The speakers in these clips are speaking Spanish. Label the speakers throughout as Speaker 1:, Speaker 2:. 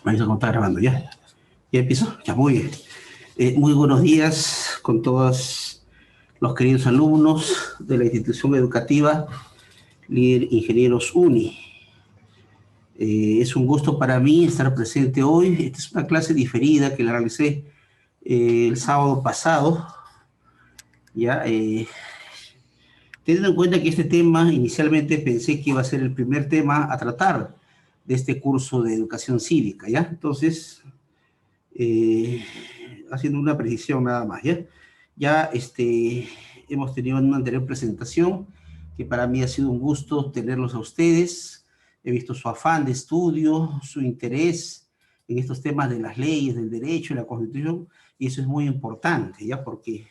Speaker 1: Vamos a contar grabando, ¿ya? ¿Ya empiezo? Ya, muy bien. Muy buenos días con todos los queridos alumnos de la institución educativa Líder Ingenieros UNI. Es un gusto para mí estar presente hoy. Esta es una clase diferida que la realicé el sábado pasado, ¿ya? Teniendo en cuenta que este tema inicialmente pensé que iba a ser el primer tema a tratar de este curso de educación cívica, ¿ya? Entonces, eh, haciendo una precisión nada más, ¿ya? Ya hemos tenido una anterior presentación que para mí ha sido un gusto tenerlos a ustedes. He visto su afán de estudio, su interés en estos temas de las leyes, del derecho y la Constitución, y eso es muy importante, ¿ya? Porque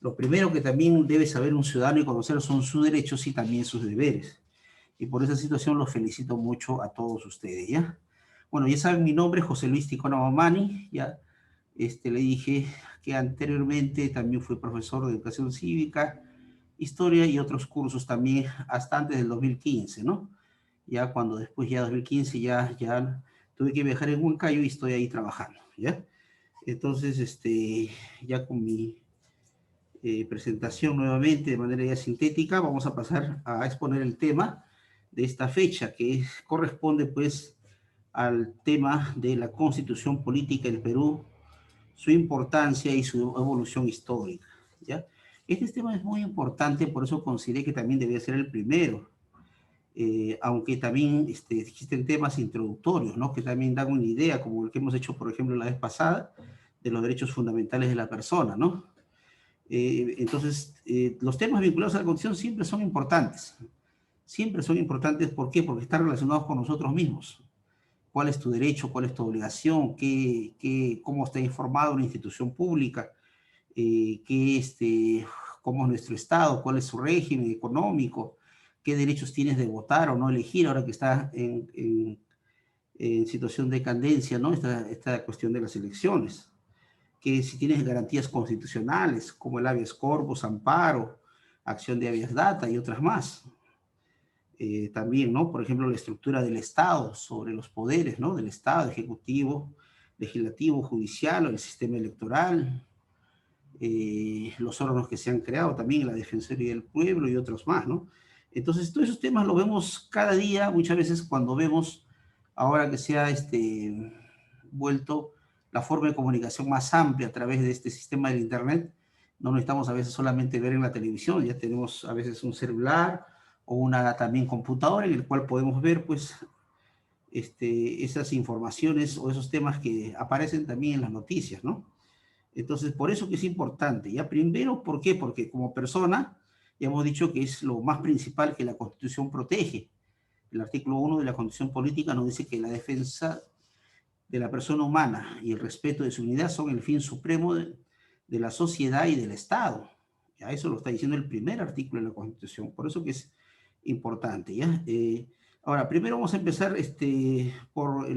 Speaker 1: lo primero que también debe saber un ciudadano y conocer son sus derechos y también sus deberes. Y por esa situación los felicito mucho a todos ustedes, ¿ya? Bueno, ya saben, mi nombre es José Luis Ticona Mamani, ya le dije que anteriormente también fui profesor de educación cívica, historia y otros cursos también hasta antes del 2015, ¿no? Ya cuando después ya 2015 ya tuve que viajar en Huancayo y estoy ahí trabajando, ¿ya? Entonces, ya con mi presentación nuevamente de manera ya sintética, vamos a pasar a exponer el tema de esta fecha que corresponde pues al tema de la Constitución Política del Perú, su importancia y su evolución histórica, ¿ya? Este tema es muy importante, por eso consideré que también debía ser el primero, aunque también existen temas introductorios, ¿no? Que también dan una idea, como el que hemos hecho, por ejemplo, la vez pasada, de los derechos fundamentales de la persona, ¿no? Entonces, los temas vinculados a la Constitución siempre son importantes, ¿por qué? Porque están relacionados con nosotros mismos. ¿Cuál es tu derecho? ¿Cuál es tu obligación? ¿Cómo está informada una institución pública? ¿Cómo es nuestro Estado? ¿Cuál es su régimen económico? ¿Qué derechos tienes de votar o no elegir ahora que está en situación de decadencia, ¿no? Esta cuestión de las elecciones. Que si tienes garantías constitucionales, como el habeas corpus, amparo, acción de habeas data y otras más. También, ¿no? Por ejemplo, la estructura del Estado, sobre los poderes, ¿no? Del Estado, ejecutivo, legislativo, judicial, o el sistema electoral, los órganos que se han creado, también la Defensoría del Pueblo y otros más, ¿no? Entonces, todos esos temas los vemos cada día, muchas veces cuando vemos, ahora que se ha vuelto la forma de comunicación más amplia a través de este sistema del Internet, no necesitamos a veces solamente ver en la televisión, ya tenemos a veces un celular o una también computadora en el cual podemos ver, pues, esas informaciones o esos temas que aparecen también en las noticias, ¿no? Entonces, por eso que es importante. Ya primero, ¿por qué? Porque como persona, ya hemos dicho que es lo más principal que la Constitución protege. El artículo 1 de la Constitución Política nos dice que la defensa de la persona humana y el respeto de su unidad son el fin supremo de la sociedad y del Estado. Ya eso lo está diciendo el primer artículo de la Constitución. Por eso que es importante, ¿ya? Ahora, primero vamos a empezar por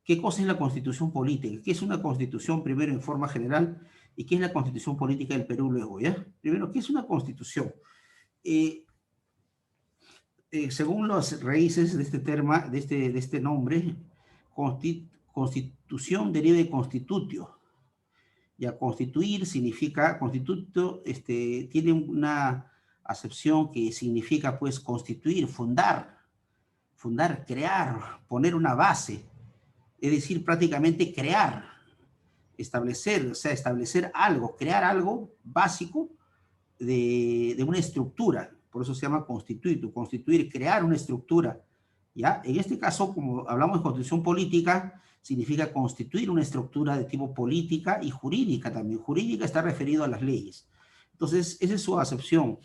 Speaker 1: ¿qué cosa es la Constitución política? ¿Qué es una Constitución primero en forma general? ¿Y qué es la Constitución política del Perú luego, ya? Primero, ¿qué es una Constitución? Eh, Según las raíces de este tema, de este nombre, Constitución deriva de constitutio. Ya constituir significa, constituto tiene una acepción que significa pues constituir, fundar, crear, poner una base, es decir, prácticamente crear, establecer, o sea, establecer algo, crear algo básico de una estructura. Por eso se llama constituir, crear una estructura. ¿Ya? En este caso, como hablamos de constitución política, significa constituir una estructura de tipo política y jurídica también. Jurídica está referido a las leyes. Entonces, esa es su acepción,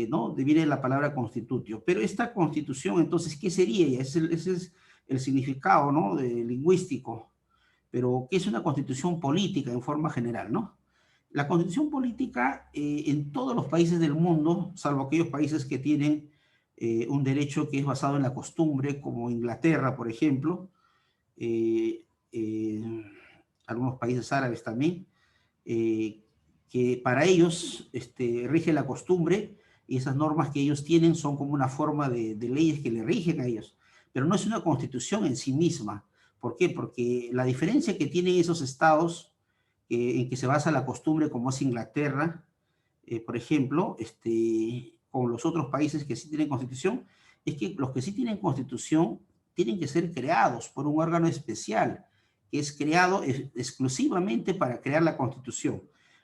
Speaker 1: ¿no? Viene la palabra constitutio. Pero esta constitución, entonces, ¿qué sería? Ese es el significado, ¿no? Lingüístico. Pero, ¿qué es una constitución política en forma general, ¿no? La constitución política en todos los países del mundo, salvo aquellos países que tienen un derecho que es basado en la costumbre, como Inglaterra, por ejemplo, eh, eh, algunos países árabes también, eh, que para ellos rige la costumbre y esas normas que ellos tienen son como una forma de leyes que le rigen a ellos, pero no es una constitución en sí misma, ¿Por qué? Porque la diferencia que tienen esos estados en que se basa la costumbre, como es Inglaterra, por ejemplo, con los otros países que sí tienen constitución, es que los que sí tienen constitución tienen que ser creados por un órgano especial, que es creado exclusivamente para crear la constitución.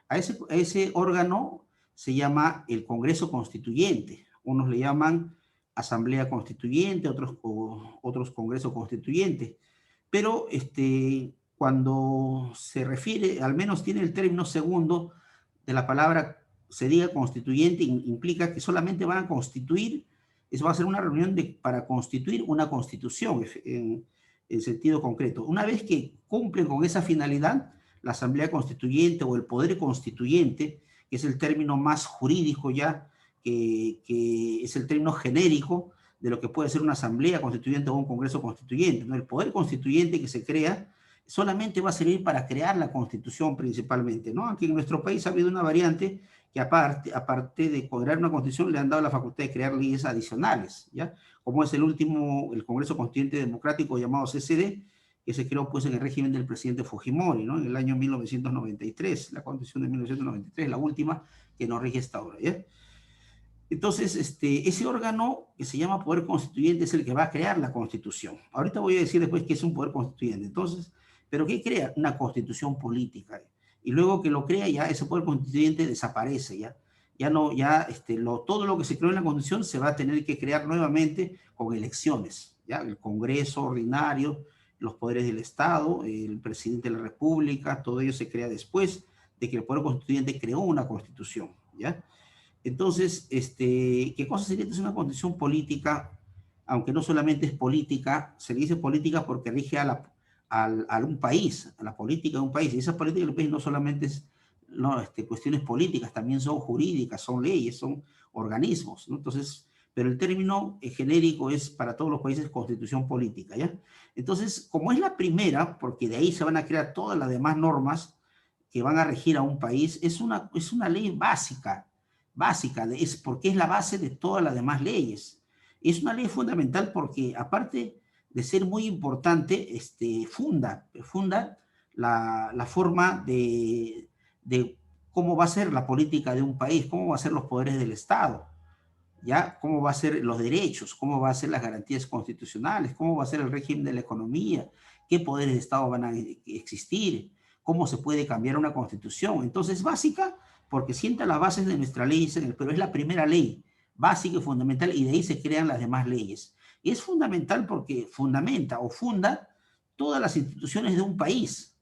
Speaker 1: A ese órgano se llama el Congreso Constituyente. Unos le llaman Asamblea Constituyente, otros Congreso Constituyente. Pero cuando se refiere, al menos tiene el término segundo de la palabra, se diga constituyente, implica que solamente van a constituir, eso va a ser una reunión para constituir una constitución en sentido concreto. Una vez que cumplen con esa finalidad, la Asamblea Constituyente o el Poder Constituyente, que es el término más jurídico ya, que es el término genérico de lo que puede ser una Asamblea Constituyente o un Congreso Constituyente, ¿no? El Poder Constituyente que se crea solamente va a servir para crear la Constitución principalmente, ¿no? Aquí en nuestro país ha habido una variante que aparte de crear una Constitución, le han dado la facultad de crear leyes adicionales, ¿ya? Como es el Congreso Constituyente Democrático llamado CCD, que se creó pues en el régimen del presidente Fujimori, ¿no? En el año 1993, la Constitución de 1993, la última que nos rige esta obra, ¿ya? Entonces, ese órgano que se llama Poder Constituyente es el que va a crear la Constitución. Ahorita voy a decir después qué es un Poder Constituyente. Entonces, ¿pero qué crea? Una Constitución política. Y luego que lo crea, ya ese Poder Constituyente desaparece, ya. Ya no, ya todo lo que se creó en la Constitución se va a tener que crear nuevamente con elecciones, ya. El Congreso ordinario, los poderes del Estado, el presidente de la República, todo ello se crea después de que el Poder Constituyente creó una Constitución, ya. Entonces, ¿qué cosa sería entonces una constitución política? Aunque no solamente es política, se dice política porque rige a un país, a la política de un país. Y esa política del país no solamente es no, cuestiones políticas, también son jurídicas, son leyes, son organismos, ¿no? Entonces, pero el término genérico es para todos los países constitución política, ¿ya? Entonces, como es la primera, porque de ahí se van a crear todas las demás normas que van a regir a un país, es una ley básica, porque es la base de todas las demás leyes. Es una ley fundamental porque, aparte de ser muy importante, funda la forma de cómo va a ser la política de un país, cómo va a ser los poderes del Estado, ¿ya? Cómo va a ser los derechos, cómo va a ser las garantías constitucionales, cómo va a ser el régimen de la economía, qué poderes de Estado van a existir, cómo se puede cambiar una constitución. Entonces, es básica porque sienta las bases de nuestra ley, pero es la primera ley básica y fundamental, y de ahí se crean las demás leyes. Y es fundamental porque fundamenta o funda todas las instituciones de un país.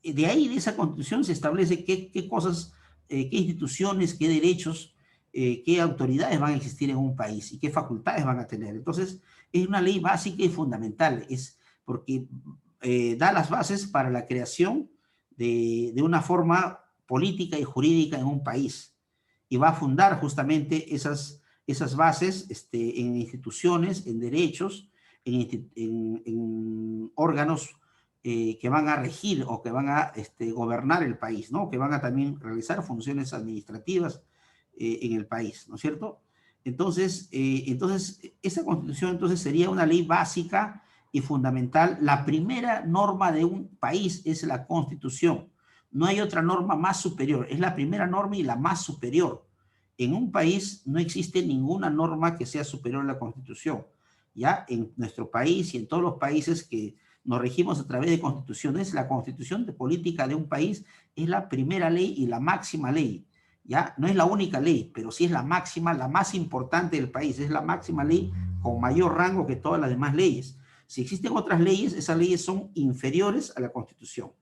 Speaker 1: De ahí, de esa constitución, se establece qué cosas, qué instituciones, qué derechos, qué autoridades van a existir en un país y qué facultades van a tener. Entonces, es una ley básica y fundamental, es porque da las bases para la creación de una forma política y jurídica en un país, y va a fundar justamente esas bases en instituciones, en derechos, en órganos que van a regir o que van a gobernar el país, ¿no? Que van a también realizar funciones administrativas en el país, ¿no es cierto? Entonces, esa constitución entonces sería una ley básica y fundamental. La primera norma de un país es la constitución. No hay otra norma más superior. Es la primera norma y la más superior. En un país no existe ninguna norma que sea superior a la constitución. Ya en nuestro país y en todos los países que nos regimos a través de constituciones, la constitución de política de un país es la primera ley y la máxima ley. ¿Ya? No es la única ley, pero sí es la máxima, la más importante del país. Es la máxima ley con mayor rango que todas las demás leyes. Si existen otras leyes, esas leyes son inferiores a la Constitución.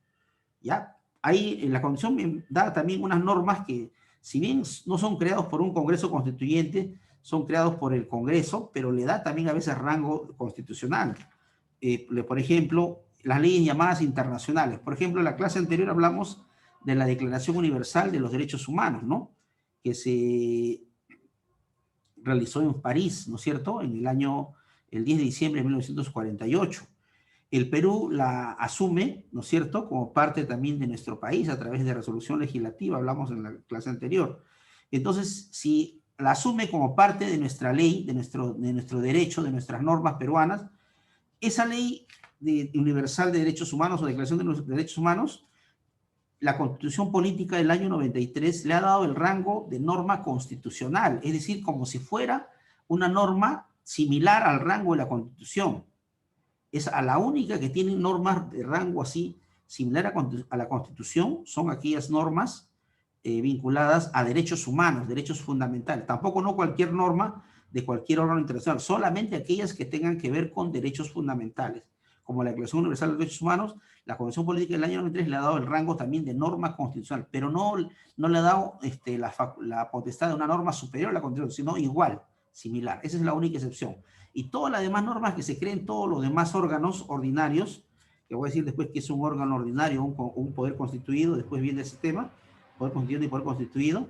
Speaker 1: ¿Ya? Ahí en la Constitución da también unas normas que, si bien no son creados por un Congreso Constituyente, son creados por el Congreso, pero le da también a veces rango constitucional. Por ejemplo, las leyes llamadas internacionales. Por ejemplo, en la clase anterior hablamos de la Declaración Universal de los Derechos Humanos, ¿no? Que se realizó en París, ¿no es cierto? El 10 de diciembre de 1948. El Perú la asume, ¿no es cierto?, como parte también de nuestro país a través de resolución legislativa, hablamos en la clase anterior. Entonces, si la asume como parte de nuestra ley, de nuestro derecho, de nuestras normas peruanas, esa ley Universal de Derechos Humanos o Declaración de los Derechos Humanos, la Constitución Política del año 93 le ha dado el rango de norma constitucional, es decir, como si fuera una norma similar al rango de la Constitución. Es a la única que tiene normas de rango así, similar a la Constitución, son aquellas normas vinculadas a derechos humanos, derechos fundamentales. Tampoco no cualquier norma de cualquier órgano internacional, solamente aquellas que tengan que ver con derechos fundamentales, como la Declaración Universal de los Derechos Humanos. La Convención Política del año 93 le ha dado el rango también de norma constitucional, pero no le ha dado la potestad de una norma superior a la Constitución, sino igual, similar. Esa es la única excepción. Y todas las demás normas que se creen, todos los demás órganos ordinarios, que voy a decir después que es un órgano ordinario, un poder constituido, después viene ese tema, poder constituyente y poder constituido,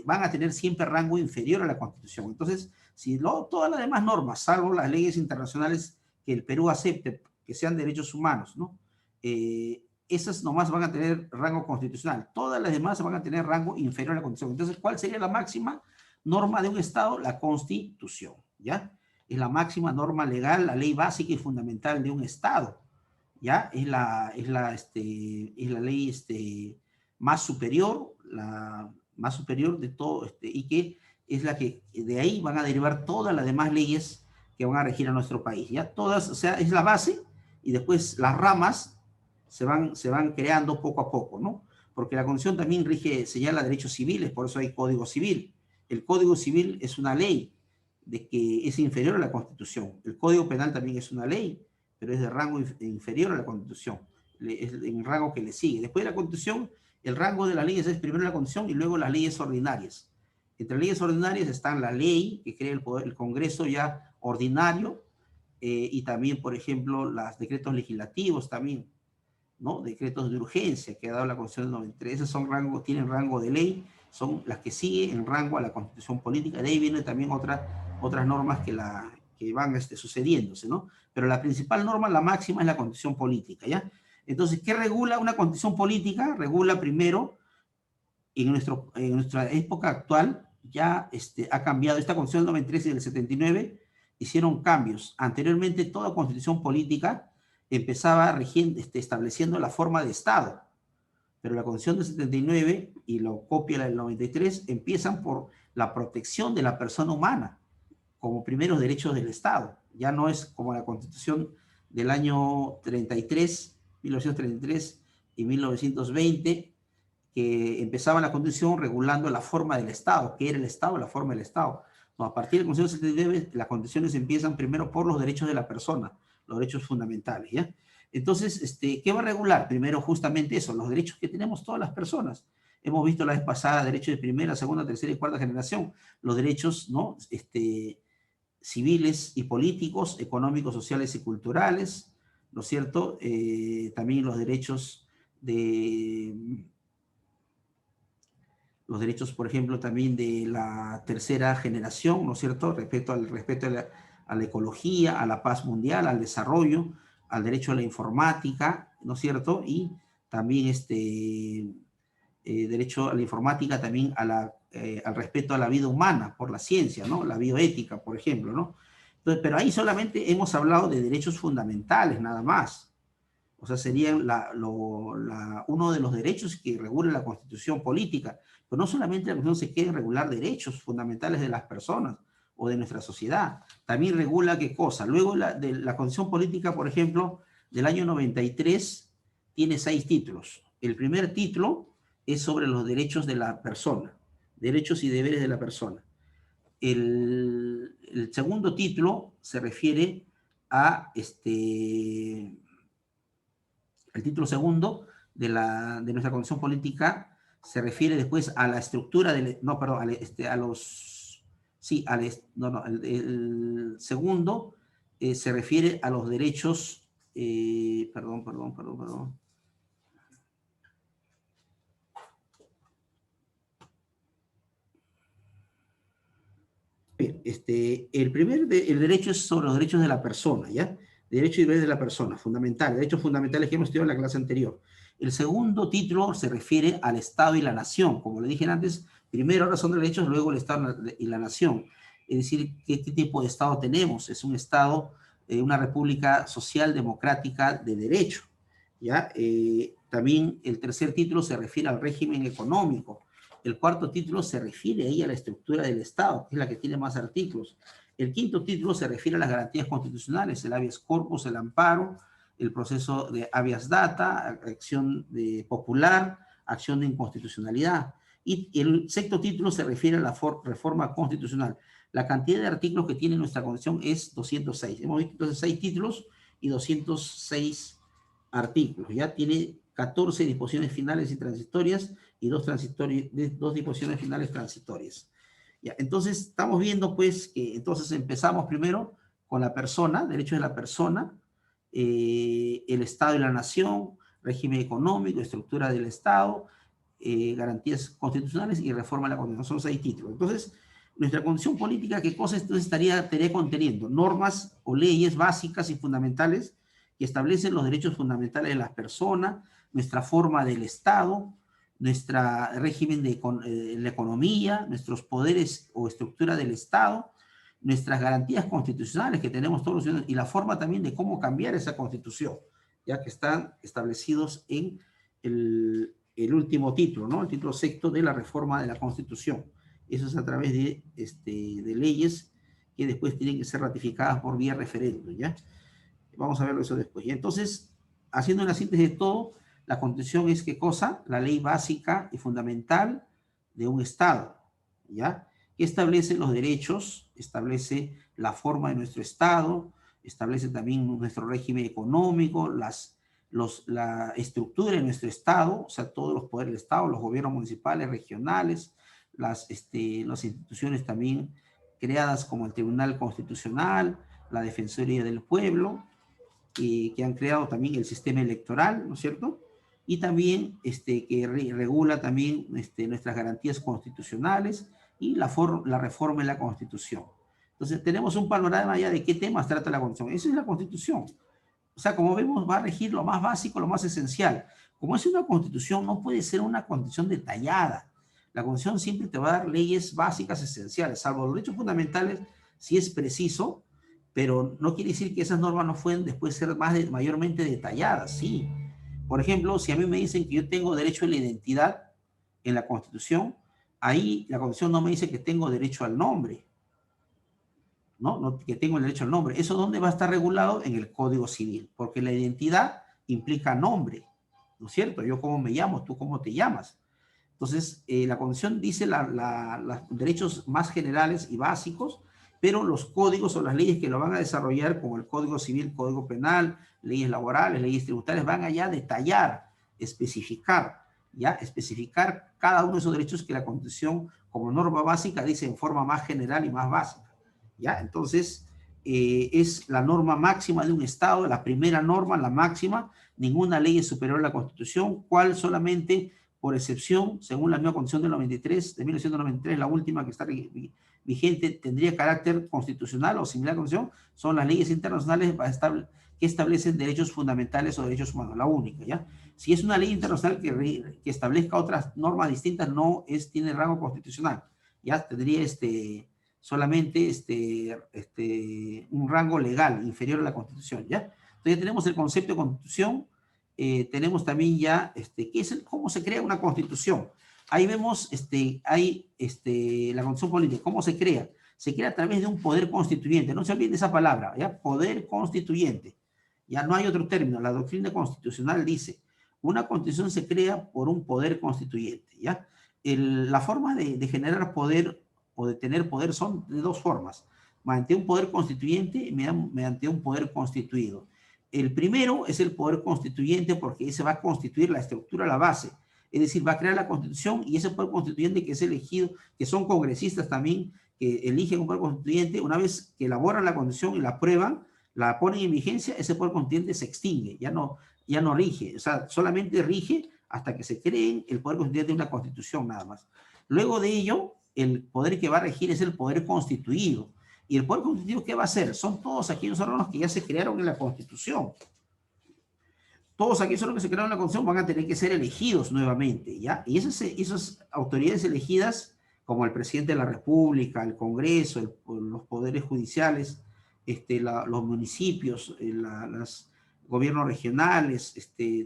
Speaker 1: van a tener siempre rango inferior a la Constitución. Entonces, si todas las demás normas, salvo las leyes internacionales que el Perú acepte, que sean derechos humanos, ¿no? Esas nomás van a tener rango constitucional. Todas las demás van a tener rango inferior a la Constitución. Entonces, ¿cuál sería la máxima norma de un Estado? La Constitución, ¿ya? Es la máxima norma legal, la ley básica y fundamental de un Estado, ¿ya? Es la ley más superior, la más superior de todo, y que es la que de ahí van a derivar todas las demás leyes que van a regir a nuestro país, ¿ya? Todas, o sea, es la base, y después las ramas se van creando poco a poco, ¿no? Porque la Constitución también señala derechos civiles, por eso hay Código Civil. El Código Civil es una ley de que es inferior a la Constitución. El Código Penal también es una ley, pero es de rango inferior a la Constitución, es en rango que le sigue. Después de la Constitución, el rango de las leyes es primero la Constitución y luego las leyes ordinarias. Entre leyes ordinarias están la ley que crea el Congreso ya ordinario, y también, por ejemplo, los decretos legislativos también, ¿no? Decretos de urgencia que ha dado la Constitución del 93. Esos tienen rango de ley, son las que siguen en rango a la Constitución Política. De ahí vienen también otras normas que van sucediéndose, ¿no? Pero la principal norma, la máxima, es la Constitución Política, ¿ya? Entonces, ¿qué regula una Constitución Política? Regula primero, en nuestra época actual, ya ha cambiado. Esta Constitución del 93 y del 79 hicieron cambios. Anteriormente, toda Constitución Política empezaba estableciendo la forma de Estado, pero la Constitución del 79 y lo copia la del 93 empiezan por la protección de la persona humana como primeros derechos del Estado. Ya no es como la Constitución del año 33, 1933 y 1920, que empezaba la Constitución regulando la forma del Estado, qué era el Estado, la forma del Estado. No, a partir de la Constitución del 79, las condiciones empiezan primero por los derechos de la persona, los derechos fundamentales, ¿ya? Entonces, ¿qué va a regular? Primero, justamente eso, los derechos que tenemos todas las personas. Hemos visto la vez pasada derechos de primera, segunda, tercera y cuarta generación, los derechos, ¿no? Civiles y políticos, económicos, sociales y culturales, ¿no es cierto? También los derechos por ejemplo, también de la tercera generación, ¿no es cierto? Respeto a la ecología, a la paz mundial, al desarrollo, al derecho a la informática, ¿no es cierto? Y también derecho a la informática, también al respeto a la vida humana por la ciencia, ¿no? La bioética, por ejemplo, ¿no? Entonces, pero ahí solamente hemos hablado de derechos fundamentales, nada más. O sea, sería uno de los derechos que regula la Constitución Política. Pero no solamente la Constitución se queda en regular derechos fundamentales de las personas o de nuestra sociedad. También regula qué cosa. Luego de la Constitución Política, por ejemplo, del año 93, tiene 6 títulos. El primer título es sobre los derechos de la persona, derechos y deberes de la persona. El segundo título se refiere a el título segundo de nuestra Constitución Política se refiere después a la estructura el segundo se refiere a los derechos, perdón. El derecho es sobre los derechos de la persona, ¿ya? Derechos y deberes de la persona, fundamentales, derechos fundamentales que hemos estudiado en la clase anterior. El segundo título se refiere al Estado y la nación. Como le dije antes, primero ahora son derechos, luego el Estado y la nación. Es decir, ¿qué tipo de Estado tenemos? Es un Estado una república social democrática de derecho, ¿ya? También el tercer título se refiere al régimen económico. El cuarto título se refiere ahí a la estructura del Estado, que es la que tiene más artículos. El quinto título se refiere a las garantías constitucionales, el habeas corpus, el amparo, el proceso de habeas data, acción popular, acción de inconstitucionalidad. Y el sexto título se refiere a la reforma constitucional. La cantidad de artículos que tiene nuestra Constitución es 206. Hemos visto entonces 6 títulos y 206 artículos. Ya tiene 14 disposiciones finales y transitorias y dos disposiciones finales transitorias. Ya, entonces estamos viendo pues que entonces empezamos primero con la persona, derechos de la persona, el Estado y la nación, régimen económico, estructura del Estado, garantías constitucionales y reforma de la Constitución. Son 6 títulos. Entonces, nuestra condición política, ¿qué cosa entonces estaría conteniendo? Normas o leyes básicas y fundamentales que establecen los derechos fundamentales de las personas, nuestra forma del Estado, nuestro régimen de la economía, nuestros poderes o estructura del Estado, nuestras garantías constitucionales que tenemos todos los ciudadanos y la forma también de cómo cambiar esa Constitución, ya que están establecidos en el último título, ¿no? El título sexto de la reforma de la Constitución. Eso es a través de leyes que después tienen que ser ratificadas por vía referéndum, ¿ya? Vamos a verlo eso después. Y entonces, haciendo una síntesis de todo, la Constitución es ¿qué cosa? La ley básica y fundamental de un Estado, ¿ya? Que establece los derechos, establece la forma de nuestro Estado, establece también nuestro régimen económico, la estructura de nuestro Estado, o sea, todos los poderes del Estado, los gobiernos municipales, regionales, las instituciones también creadas como el Tribunal Constitucional, la Defensoría del Pueblo, que han creado también el sistema electoral, ¿no es cierto? Y también que regula también nuestras garantías constitucionales y la reforma de la Constitución. Entonces, tenemos un panorama ya de qué temas trata la Constitución. Esa es la Constitución. O sea, como vemos, va a regir lo más básico, lo más esencial. Como es una Constitución, no puede ser una Constitución detallada. La Constitución siempre te va a dar leyes básicas esenciales, salvo los derechos fundamentales, si es preciso, pero no quiere decir que esas normas no pueden después ser mayormente detalladas, sí. Por ejemplo, si a mí me dicen que yo tengo derecho a la identidad en la Constitución, ahí la Constitución no me dice que tengo derecho al nombre, ¿no? Que tengo el derecho al nombre. ¿Eso dónde va a estar regulado? En el Código Civil, porque la identidad implica nombre, ¿no es cierto? Yo cómo me llamo, tú cómo te llamas. Entonces, la Constitución dice los derechos más generales y básicos, pero los códigos o las leyes que lo van a desarrollar, como el Código Civil, Código Penal, leyes laborales, leyes tributarias, van allá a detallar, especificar cada uno de esos derechos que la Constitución, como norma básica, dice en forma más general y más básica, ¿ya? Entonces, es la norma máxima de un Estado, la primera norma, la máxima, ninguna ley es superior a la Constitución, cual solamente por excepción, según la nueva Constitución de 1993, la última que está vigente, tendría carácter constitucional o similar a la Constitución, son las leyes internacionales que establecen derechos fundamentales o derechos humanos, la única, ¿ya? Si es una ley internacional que establezca otras normas distintas, no tiene rango constitucional, ya tendría solamente un rango legal inferior a la Constitución, ¿ya? Entonces ya tenemos el concepto de Constitución. Tenemos también ya cómo se crea una Constitución. Ahí vemos la Constitución política. ¿Cómo se crea? Se crea a través de un poder constituyente. No se olviden de esa palabra, ¿ya? Poder constituyente. Ya no hay otro término. La doctrina constitucional dice, una Constitución se crea por un poder constituyente, ¿ya? La forma de generar poder o de tener poder son de dos formas. Mediante un poder constituyente y mediante un poder constituido. El primero es el poder constituyente porque ese va a constituir la estructura, la base. Es decir, va a crear la Constitución y ese poder constituyente que es elegido, que son congresistas también, que eligen un poder constituyente, una vez que elaboran la Constitución y la aprueban, la ponen en vigencia, ese poder constituyente se extingue, ya no rige. O sea, solamente rige hasta que se cree el poder constituyente de una Constitución nada más. Luego de ello, el poder que va a regir es el poder constituido. ¿Y el poder constitutivo qué va a hacer? Son todos aquellos órganos que ya se crearon en la Constitución. Todos aquellos órganos que se crearon en la Constitución van a tener que ser elegidos nuevamente, ¿ya? Y esas autoridades elegidas, como el presidente de la República, el Congreso, los poderes judiciales, los municipios, los gobiernos regionales,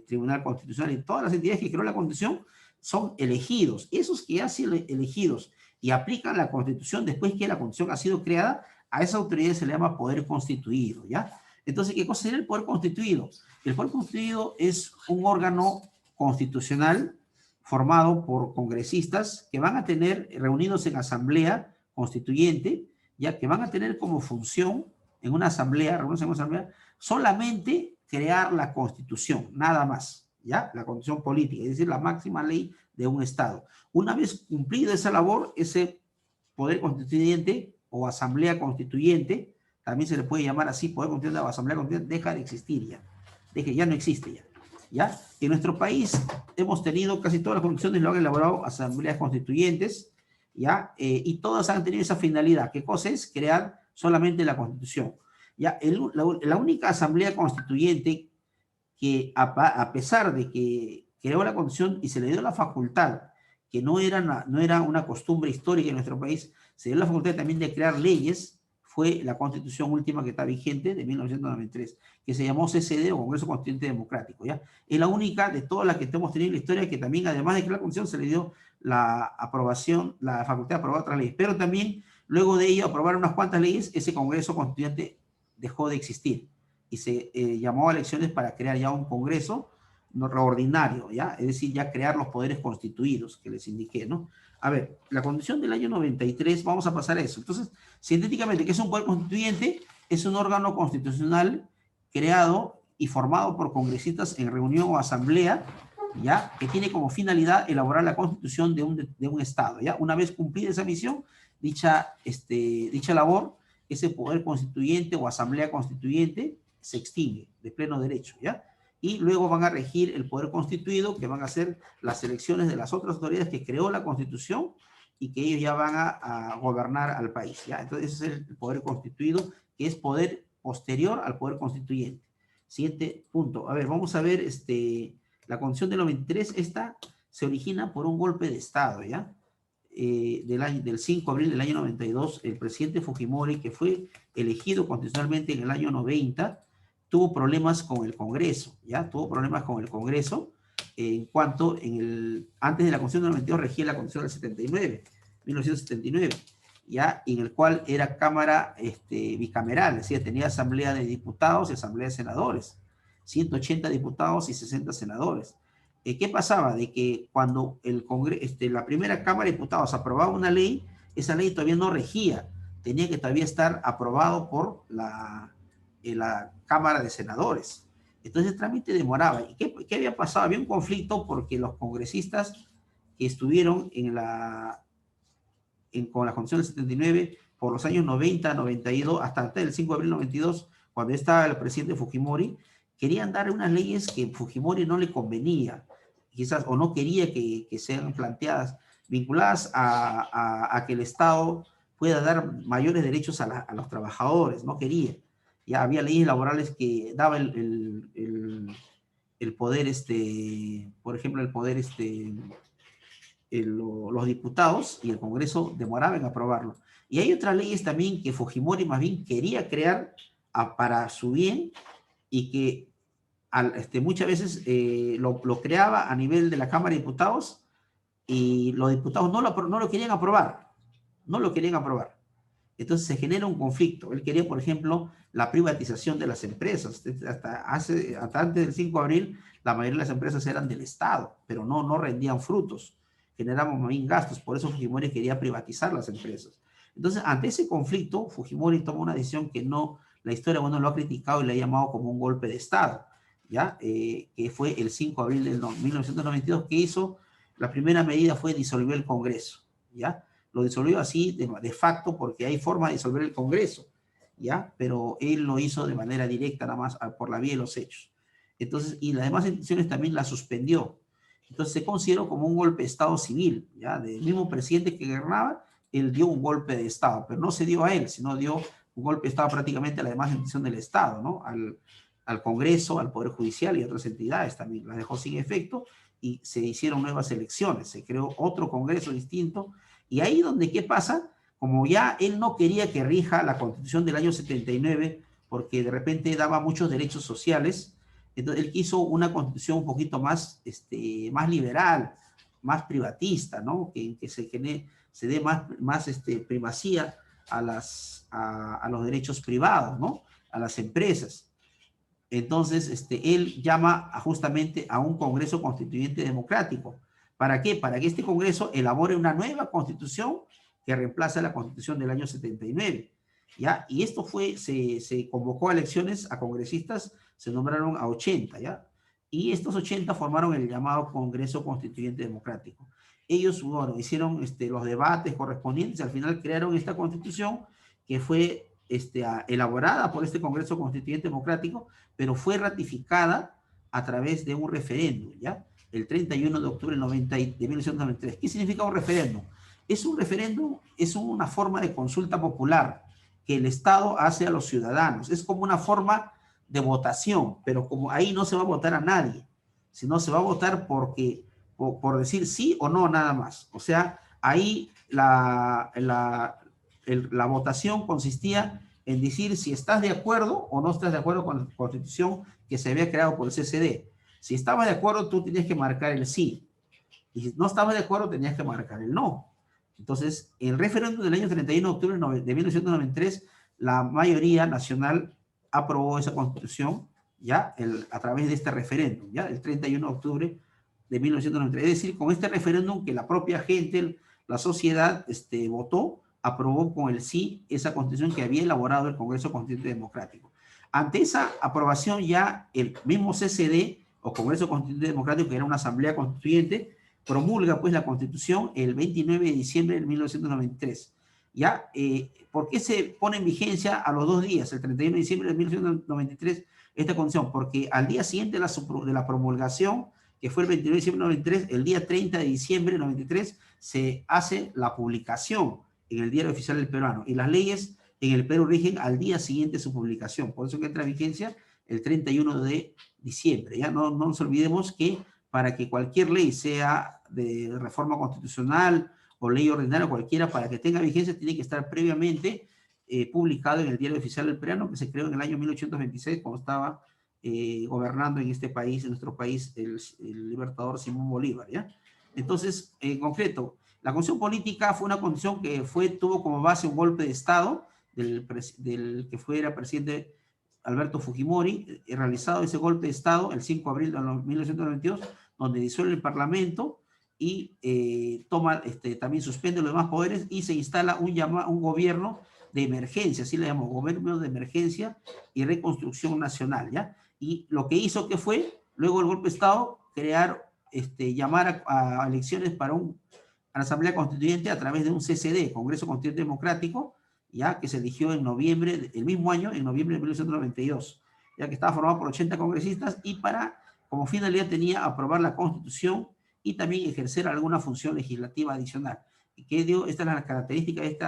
Speaker 1: Tribunal Constitucional y todas las entidades que creó la Constitución son elegidos. Esos que ya han sido elegidos y aplican la Constitución después que la Constitución ha sido creada, a esa autoridad se le llama poder constituido, ¿ya? Entonces, ¿qué cosa sería el poder constituido? El poder constituido es un órgano constitucional formado por congresistas que van a tener reunidos en asamblea constituyente, ya que van a tener como función en una asamblea, reunidos en una asamblea, solamente crear la constitución, nada más, ¿ya? La constitución política, es decir, la máxima ley de un Estado. Una vez cumplida esa labor, ese poder constituyente o asamblea constituyente, también se le puede llamar así, poder constituyente o asamblea constituyente, deja de existir ya, ya no existe ya. ¿Ya? En nuestro país hemos tenido casi todas las constituciones lo han elaborado asambleas constituyentes, ¿ya? Y todas han tenido esa finalidad. ¿Qué cosa es? Crear solamente la constitución. ¿Ya? La única asamblea constituyente que a pesar de que creó la constitución y se le dio la facultad, que no era una costumbre histórica en nuestro país, se dio la facultad también de crear leyes, fue la constitución última que está vigente de 1993, que se llamó CCD o Congreso Constituyente Democrático, ¿ya? Es la única de todas las que hemos tenido en la historia que también, además de crear la constitución, se le dio la aprobación, la facultad de aprobar otras leyes, pero también luego de ello aprobar unas cuantas leyes, ese Congreso Constituyente dejó de existir y se llamó a elecciones para crear ya un Congreso no ordinario, ¿ya? Es decir, ya crear los poderes constituidos que les indiqué, ¿no? A ver, la Constitución del año 93, vamos a pasar a eso. Entonces, sintéticamente, ¿qué es un poder constituyente? Es un órgano constitucional creado y formado por congresistas en reunión o asamblea, ¿ya? Que tiene como finalidad elaborar la constitución de un Estado, ¿ya? Una vez cumplida esa misión, dicha labor, ese poder constituyente o asamblea constituyente se extingue de pleno derecho, ¿ya? Y luego van a regir el poder constituido, que van a ser las elecciones de las otras autoridades que creó la Constitución y que ellos ya van a gobernar al país, ¿ya? Entonces ese es el poder constituido, que es poder posterior al poder constituyente. Siguiente punto. A ver, vamos a ver la Constitución del 93, esta se origina por un golpe de Estado, ¿ya? Del 5 de abril del año 92, el presidente Fujimori, que fue elegido constitucionalmente en el año 90, tuvo problemas con el Congreso, ¿ya? Tuvo problemas con el Congreso en cuanto antes de la Constitución del 92 regía la Constitución del 79, 1979, ¿ya? En el cual era Cámara bicameral, es decir, tenía Asamblea de Diputados y Asamblea de Senadores, 180 diputados y 60 senadores. ¿Qué pasaba? De que cuando la primera Cámara de Diputados aprobaba una ley, esa ley todavía no regía, tenía que todavía estar aprobado por la Cámara de Senadores. Entonces el trámite demoraba. ¿Y qué había pasado? Había un conflicto porque los congresistas que estuvieron con la Constitución del 79 por los años 90, 92, hasta el 5 de abril 92, cuando estaba el presidente Fujimori, querían dar unas leyes que Fujimori no le convenía, quizás, o no quería que sean planteadas, vinculadas a que el Estado pueda dar mayores derechos a los trabajadores, no quería. Ya había leyes laborales que daba el poder, por ejemplo, el poder, los diputados y el Congreso demoraban en aprobarlo. Y hay otras leyes también que Fujimori más bien quería crear para su bien y que muchas veces lo creaba a nivel de la Cámara de Diputados y los diputados no lo querían aprobar, no lo querían aprobar. Entonces se genera un conflicto. Él quería, por ejemplo, la privatización de las empresas. Hasta antes del 5 de abril, la mayoría de las empresas eran del Estado, pero no rendían frutos, generaban más bien gastos. Por eso Fujimori quería privatizar las empresas. Entonces, ante ese conflicto, Fujimori tomó una decisión que la historia lo ha criticado y le ha llamado como un golpe de Estado, ¿ya? Que fue el 5 de abril de 1992, que hizo, la primera medida fue disolver el Congreso, ¿ya? Lo disolvió así de facto porque hay forma de disolver el Congreso, ¿ya? Pero él lo hizo de manera directa, nada más por la vía de los hechos. Entonces, y las demás instituciones también la suspendió. Entonces se consideró como un golpe de Estado civil, ¿ya? Del mismo presidente que gobernaba, él dio un golpe de Estado, pero no se dio a él, sino dio un golpe de Estado prácticamente a la demás institución del Estado, ¿no? Al Congreso, al Poder Judicial y otras entidades también. Las dejó sin efecto y se hicieron nuevas elecciones. Se creó otro Congreso distinto. Y ahí donde, ¿qué pasa? como ya él no quería que rija la Constitución del año 79, porque de repente daba muchos derechos sociales, entonces él quiso una Constitución un poquito más, más liberal, más privatista, ¿no? Que se dé más primacía a los derechos privados, ¿no? A las empresas. Entonces, él llama justamente a un Congreso Constituyente Democrático. ¿Para qué? Para que este Congreso elabore una nueva Constitución que reemplace la Constitución del año 79. ¿Ya? Y esto se convocó a elecciones a congresistas, se nombraron a 80, ¿ya? Y estos 80 formaron el llamado Congreso Constituyente Democrático. Ellos, bueno, hicieron los debates correspondientes, al final crearon esta Constitución que fue elaborada por este Congreso Constituyente Democrático, pero fue ratificada a través de un referéndum, ¿ya? El 31 de octubre de 1993. ¿Qué significa un referéndum? Un referéndum es una forma de consulta popular que el Estado hace a los ciudadanos. Es como una forma de votación, pero como ahí no se va a votar a nadie, sino se va a votar por decir sí o no nada más. O sea, ahí la votación consistía en decir si estás de acuerdo o no estás de acuerdo con la Constitución que se había creado por el CCD. Si estabas de acuerdo, tú tenías que marcar el sí. Y si no estabas de acuerdo, tenías que marcar el no. Entonces, el referéndum del año 31 de octubre de 1993, la mayoría nacional aprobó esa Constitución, ¿ya? A través de este referéndum, ¿ya? El 31 de octubre de 1993. Es decir, con este referéndum que la propia gente, la sociedad, votó, aprobó con el sí esa Constitución que había elaborado el Congreso Constituyente Democrático. Ante esa aprobación ya el mismo CCD o Congreso Constituyente Democrático, que era una asamblea constituyente, promulga pues la Constitución el 29 de diciembre de 1993. ¿Ya? ¿Por qué se pone en vigencia a los 2 días, el 31 de diciembre de 1993, esta Constitución? Porque al día siguiente de la promulgación, que fue el 29 de diciembre de 93, el día 30 de diciembre de 93 se hace la publicación en el Diario Oficial del Peruano, y las leyes en el Perú rigen al día siguiente de su publicación, por eso que entra en vigencia el 31 de diciembre. Ya no nos olvidemos que para que cualquier ley, sea de reforma constitucional o ley ordinaria, cualquiera, para que tenga vigencia, tiene que estar previamente publicado en el Diario Oficial del Peruano, que se creó en el año 1826, cuando estaba gobernando en este país, en nuestro país, el libertador Simón Bolívar, ¿ya? Entonces, en concreto, la constitución política fue una constitución que tuvo como base un golpe de Estado del que fuera presidente Alberto Fujimori, realizado ese golpe de Estado el 5 de abril de 1992, donde disuelve el Parlamento y también suspende los demás poderes y se instala un gobierno de emergencia, así le llamamos, gobierno de emergencia y reconstrucción nacional, ¿ya? Y lo que hizo que fue, luego del golpe de Estado, llamar a elecciones a la Asamblea Constituyente a través de un CCD, Congreso Constituyente Democrático, ya que se eligió en noviembre, el mismo año, en noviembre de 1992, ya que estaba formado por 80 congresistas y como finalidad tenía aprobar la Constitución y también ejercer alguna función legislativa adicional. Y que esta es la característica de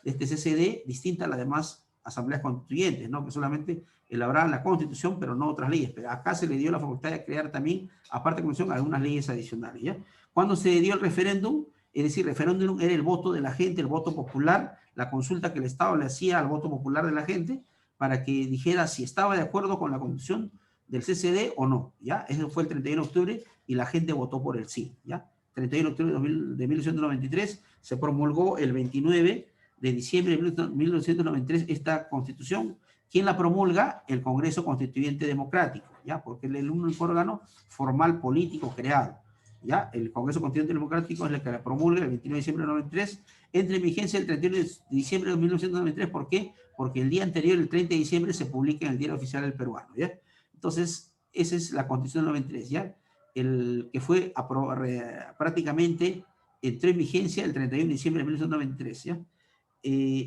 Speaker 1: este CCD, distinta a las demás asambleas constituyentes, ¿no? Que solamente elaboraban la Constitución, pero no otras leyes. Pero acá se le dio la facultad de crear también, aparte de la Constitución, algunas leyes adicionales, ¿ya? Cuando se dio el referéndum, es decir, el referéndum era el voto de la gente, el voto popular, la consulta que el Estado le hacía al voto popular de la gente para que dijera si estaba de acuerdo con la Constitución del CCD o no, ¿ya? Eso fue el 31 de octubre y la gente votó por el sí, ¿ya? 31 de octubre de 1993 se promulgó el 29 de diciembre de 1993 esta Constitución. ¿Quién la promulga? El Congreso Constituyente Democrático, ¿ya? Porque es el único órgano formal político creado, ¿ya? El Congreso Constituyente Democrático es el que la promulga el 29 de diciembre de 1993, entra en vigencia el 31 de diciembre de 1993. ¿Por qué? Porque el día anterior, el 30 de diciembre, se publica en el Diario Oficial del Peruano, ¿ya? Entonces, esa es la Constitución del 93, ¿ya? El que fue prácticamente entró en vigencia el 31 de diciembre de 1993, ¿ya?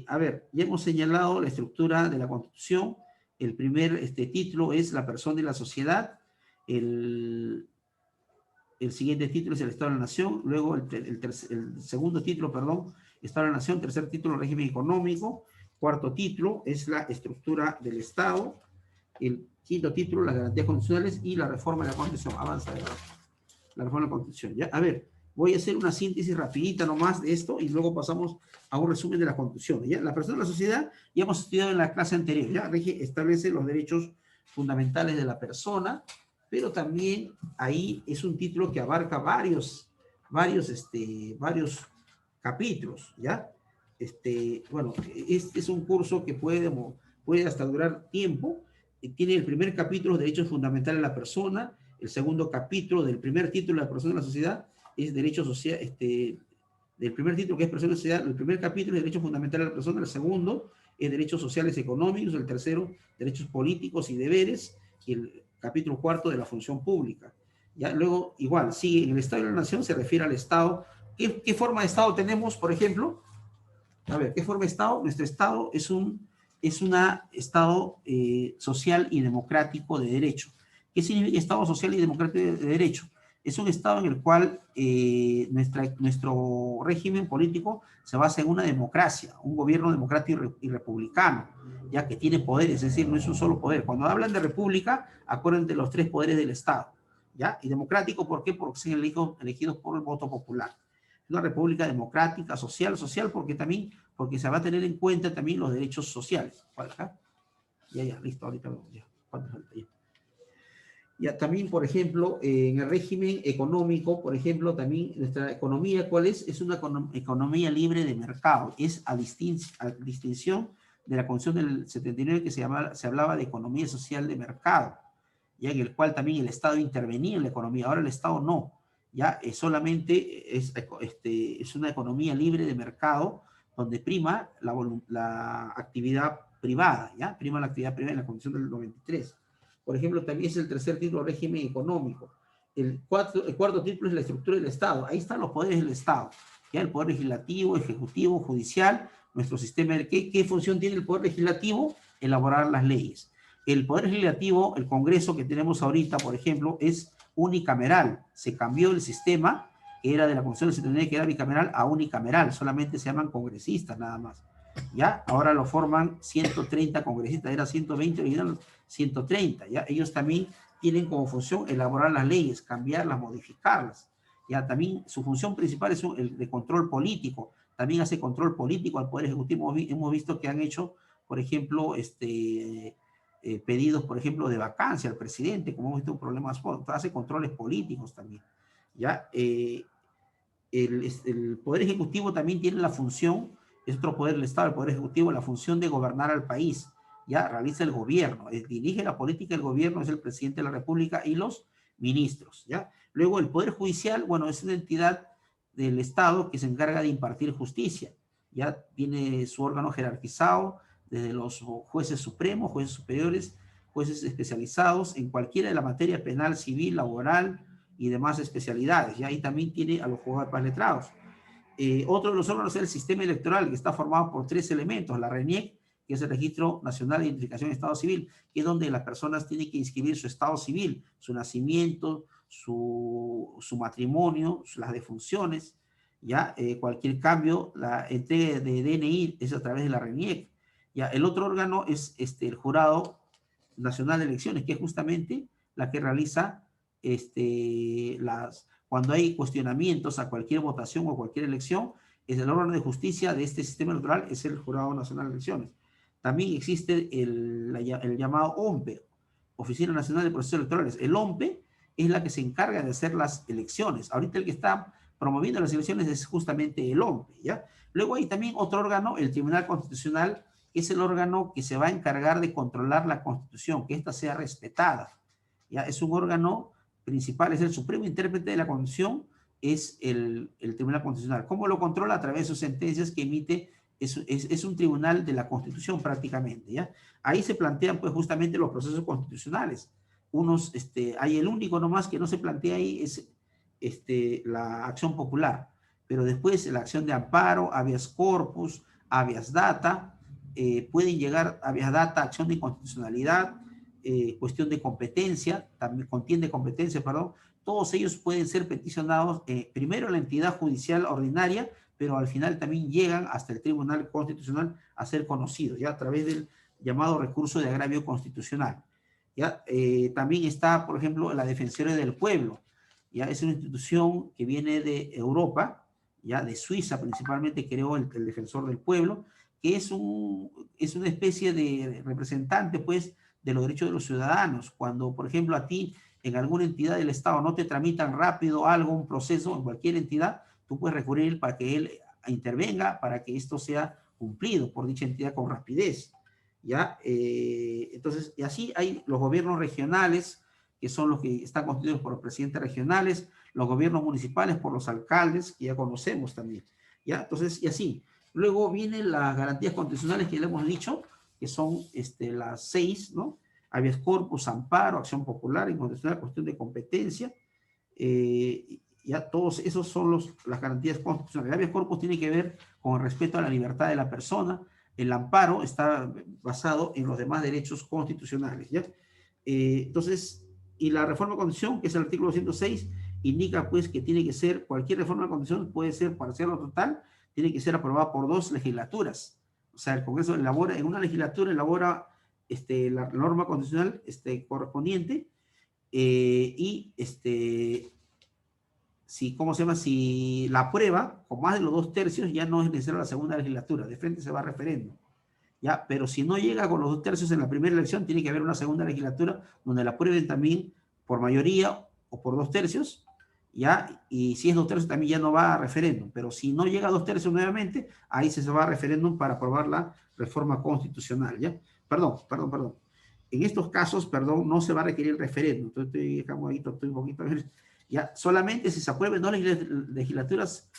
Speaker 1: A ver, ya hemos señalado la estructura de la Constitución. El primer título es la persona y la sociedad. El siguiente título es el Estado de la Nación. Luego el segundo título, perdón, Estado de la Nación. Tercer título, régimen económico. Cuarto título es la estructura del Estado. El quinto título, las garantías constitucionales y la reforma de la Constitución. Avanza, la reforma de la Constitución. ¿Ya? A ver, Voy a hacer una síntesis rapidita nomás de esto y luego pasamos a un resumen de las conclusiones. ¿Ya? La persona de la sociedad, ya hemos estudiado en la clase anterior, ¿ya? Establece los derechos fundamentales de la persona, pero también ahí es un título que abarca varios capítulos, ¿ya? Bueno, este es un curso que puede hasta durar tiempo. Tiene el primer capítulo, derechos fundamentales de la persona, el segundo capítulo del primer título de la persona de la sociedad es derechos social, del primer título que es persona de la sociedad, el primer capítulo es derechos fundamentales de la persona, el segundo es derechos sociales y económicos, el tercero derechos políticos y deberes, y el capítulo cuarto de la función pública. Ya luego, igual, sigue en el Estado de la Nación, se refiere al Estado. ¿Qué forma de Estado tenemos, por ejemplo? A ver, ¿qué forma de Estado? Nuestro Estado es un Estado social y democrático de derecho. ¿Qué significa Estado social y democrático de derecho? Es un Estado en el cual nuestro régimen político se basa en una democracia, un gobierno democrático y republicano, ya que tiene poderes, es decir, no es un solo poder. Cuando hablan de república, acuérdense de los tres poderes del Estado, ¿ya? Y democrático, ¿por qué? Porque son elegidos por el voto popular. Una república democrática, social, porque se va a tener en cuenta también los derechos sociales. ¿Acá? Ya, listo, ahorita ya. Ya, también, por ejemplo, en el régimen económico, por ejemplo, también nuestra economía, ¿cuál es? Es una economía libre de mercado. Es a distinción de la Constitución del 79 que se hablaba de economía social de mercado, ya en el cual también el Estado intervenía en la economía. Ahora el Estado no. Ya solamente es una economía libre de mercado donde prima la actividad privada, ¿ya? Prima la actividad privada en la Constitución del 93. Por ejemplo, también es el tercer título, régimen económico. El cuarto título es la estructura del Estado. Ahí están los poderes del Estado. ¿Ya? El poder legislativo, ejecutivo, judicial, nuestro sistema. ¿Qué función tiene el poder legislativo? Elaborar las leyes. El poder legislativo, el Congreso que tenemos ahorita, por ejemplo, es unicameral. Se cambió el sistema, que era de la Constitución del 79, que era bicameral, a unicameral. Solamente se llaman congresistas nada más. ¿Ya? Ahora lo forman 130 congresistas, era 120, original 130, ¿ya? Ellos también tienen como función elaborar las leyes, cambiarlas, modificarlas, ¿ya? También su función principal es el de control político, también hace control político al Poder Ejecutivo. Hemos visto que han hecho, por ejemplo, pedidos, por ejemplo, de vacancia al presidente, como hemos visto problemas, hace controles políticos también, ¿ya? El Poder Ejecutivo también tiene la función, es otro poder del Estado, el Poder Ejecutivo, la función de gobernar al país, ya realiza el gobierno, dirige la política del gobierno, es el presidente de la República y los ministros, ¿ya? Luego el Poder Judicial, bueno, es una entidad del Estado que se encarga de impartir justicia, ya tiene su órgano jerarquizado desde los jueces supremos, jueces superiores, jueces especializados en cualquiera de la materia penal, civil, laboral, y demás especialidades. Y ahí también tiene a los jugadores para letrados. Otro de los órganos es el sistema electoral, que está formado por tres elementos. La RENIEC, que es el Registro Nacional de Identificación de Estado Civil, que es donde las personas tienen que inscribir su estado civil, su nacimiento, su matrimonio, las defunciones, ya cualquier cambio, la entrega de DNI es a través de la RENIEC. Ya, el otro órgano es el Jurado Nacional de Elecciones, que es justamente la que realiza cuando hay cuestionamientos a cualquier votación o cualquier elección, es el órgano de justicia de este sistema electoral, es el Jurado Nacional de Elecciones. También existe el llamado OMPE, Oficina Nacional de Procesos Electorales. El OMPE es la que se encarga de hacer las elecciones. Ahorita el que está promoviendo las elecciones es justamente el OMPE, ¿ya? Luego hay también otro órgano, el Tribunal Constitucional, que es el órgano que se va a encargar de controlar la Constitución, que ésta sea respetada, ¿ya? Es un órgano principal, es el supremo intérprete de la Constitución, es el Tribunal Constitucional. ¿Cómo lo controla? A través de sus sentencias que emite, es un tribunal de la Constitución prácticamente, ¿ya? Ahí se plantean pues justamente los procesos constitucionales. Hay el único nomás que no se plantea ahí es la acción popular, pero después la acción de amparo, habeas corpus, habeas data, pueden llegar habeas data, acción de inconstitucionalidad, cuestión de competencia, también contiende competencia, perdón, todos ellos pueden ser peticionados primero en la entidad judicial ordinaria, pero al final también llegan hasta el Tribunal Constitucional a ser conocidos, ya a través del llamado recurso de agravio constitucional. ¿Ya? También está, por ejemplo, la Defensoría del Pueblo. ya es una institución que viene de Europa, ya de Suiza principalmente, creó el Defensor del Pueblo, que es una especie de representante, pues, de los derechos de los ciudadanos. Cuando, por ejemplo, a ti en alguna entidad del Estado no te tramitan rápido algo, un proceso en cualquier entidad, tú puedes recurrir para que él intervenga, para que esto sea cumplido por dicha entidad con rapidez. ¿Ya? Entonces, y así hay los gobiernos regionales, que son los que están constituidos por los presidentes regionales, los gobiernos municipales por los alcaldes, que ya conocemos también. ¿Ya? Entonces, y así. Luego vienen las garantías constitucionales que le hemos dicho, que son las 6, ¿no? Habeas corpus, amparo, acción popular, incondicional, cuestión de competencia. Ya todos esos son las garantías constitucionales. El habeas corpus tiene que ver con el respeto a la libertad de la persona. El amparo está basado en los demás derechos constitucionales, ¿ya? Entonces, y la reforma de constitución, que es el artículo 206, indica pues que tiene que ser, cualquier reforma de constitución puede ser parcial o total, tiene que ser aprobada por 2 legislaturas. O sea, el Congreso elabora, en una legislatura elabora la norma constitucional correspondiente, y si, ¿cómo se llama? Si la aprueba con más de los 2 tercios, ya no es necesaria la segunda legislatura, de frente se va a referéndum. ¿Ya? Pero si no llega con los 2 tercios en la primera elección, tiene que haber una segunda legislatura donde la aprueben también por mayoría o por 2 tercios, ¿ya? Y si es 2 tercios también ya no va a referéndum, pero si no llega a 2 tercios nuevamente, ahí se va a referéndum para aprobar la reforma constitucional, ¿ya? Perdón. En estos casos, no se va a requerir el referéndum. Entonces, estoy un poquito, ya, solamente si se aprueben 2 legislaturas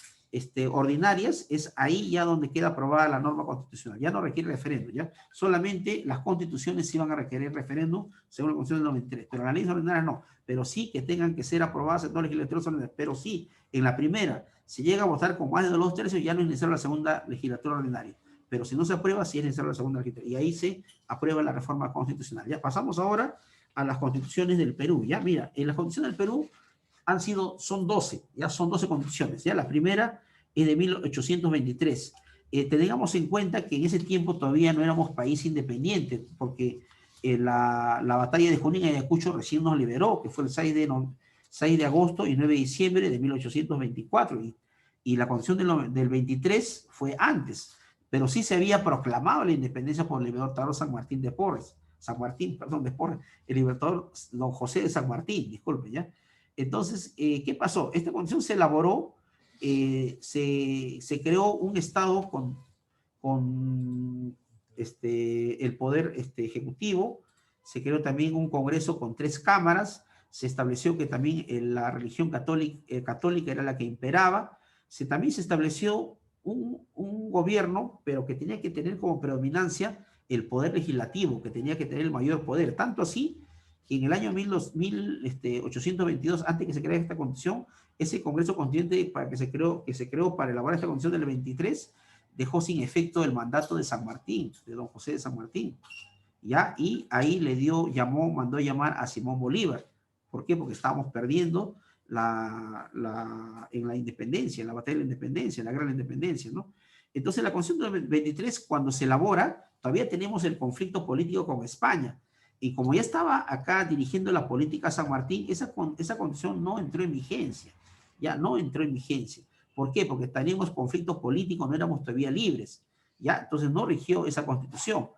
Speaker 1: ordinarias, es ahí ya donde queda aprobada la norma constitucional. Ya no requiere referéndum, ¿ya? Solamente las constituciones sí van a requerir referéndum según la Constitución del 93, pero las leyes ordinarias no. Pero sí que tengan que ser aprobadas en 2 legislaturas ordinarias. Pero sí, en la primera, si llega a votar con más de 2 tercios, ya no es necesaria la segunda legislatura ordinaria. Pero si no se aprueba, sí es necesaria la segunda legislatura. Y ahí se aprueba la reforma constitucional. Ya pasamos ahora a las constituciones del Perú. Ya, mira, en la Constitución del Perú son 12, ya son 12 constituciones. Ya la primera es de 1823. Tengamos en cuenta que en ese tiempo todavía no éramos país independiente, porque la batalla de Junín y Ayacucho recién nos liberó, que fue el 6 de agosto y 9 de diciembre de 1824, y la constitución del 23 fue antes, pero sí se había proclamado la independencia por el libertador San Martín de Porres, el libertador don José de San Martín, disculpe, ¿ya? Entonces, ¿qué pasó? Esta constitución se elaboró, se creó un Estado con el poder ejecutivo, se creó también un Congreso con 3 cámaras, se estableció que también la religión católica era la que imperaba, también se estableció un gobierno, pero que tenía que tener como predominancia el poder legislativo, que tenía que tener el mayor poder, tanto así que en el año 1822, antes que se creara esta constitución, ese Congreso Constituyente que se creó para elaborar esta constitución del 23, dejó sin efecto el mandato de San Martín, de don José de San Martín, ¿ya? Y ahí mandó llamar a Simón Bolívar. ¿Por qué? Porque estábamos perdiendo en la independencia, en la batalla de la independencia, en la gran independencia, ¿no? Entonces la constitución del 23, cuando se elabora, todavía tenemos el conflicto político con España. Y como ya estaba acá dirigiendo la política San Martín, esa constitución no entró en vigencia. Ya no entró en vigencia. ¿Por qué? Porque teníamos conflictos políticos, no éramos todavía libres. Ya, entonces no rigió esa constitución.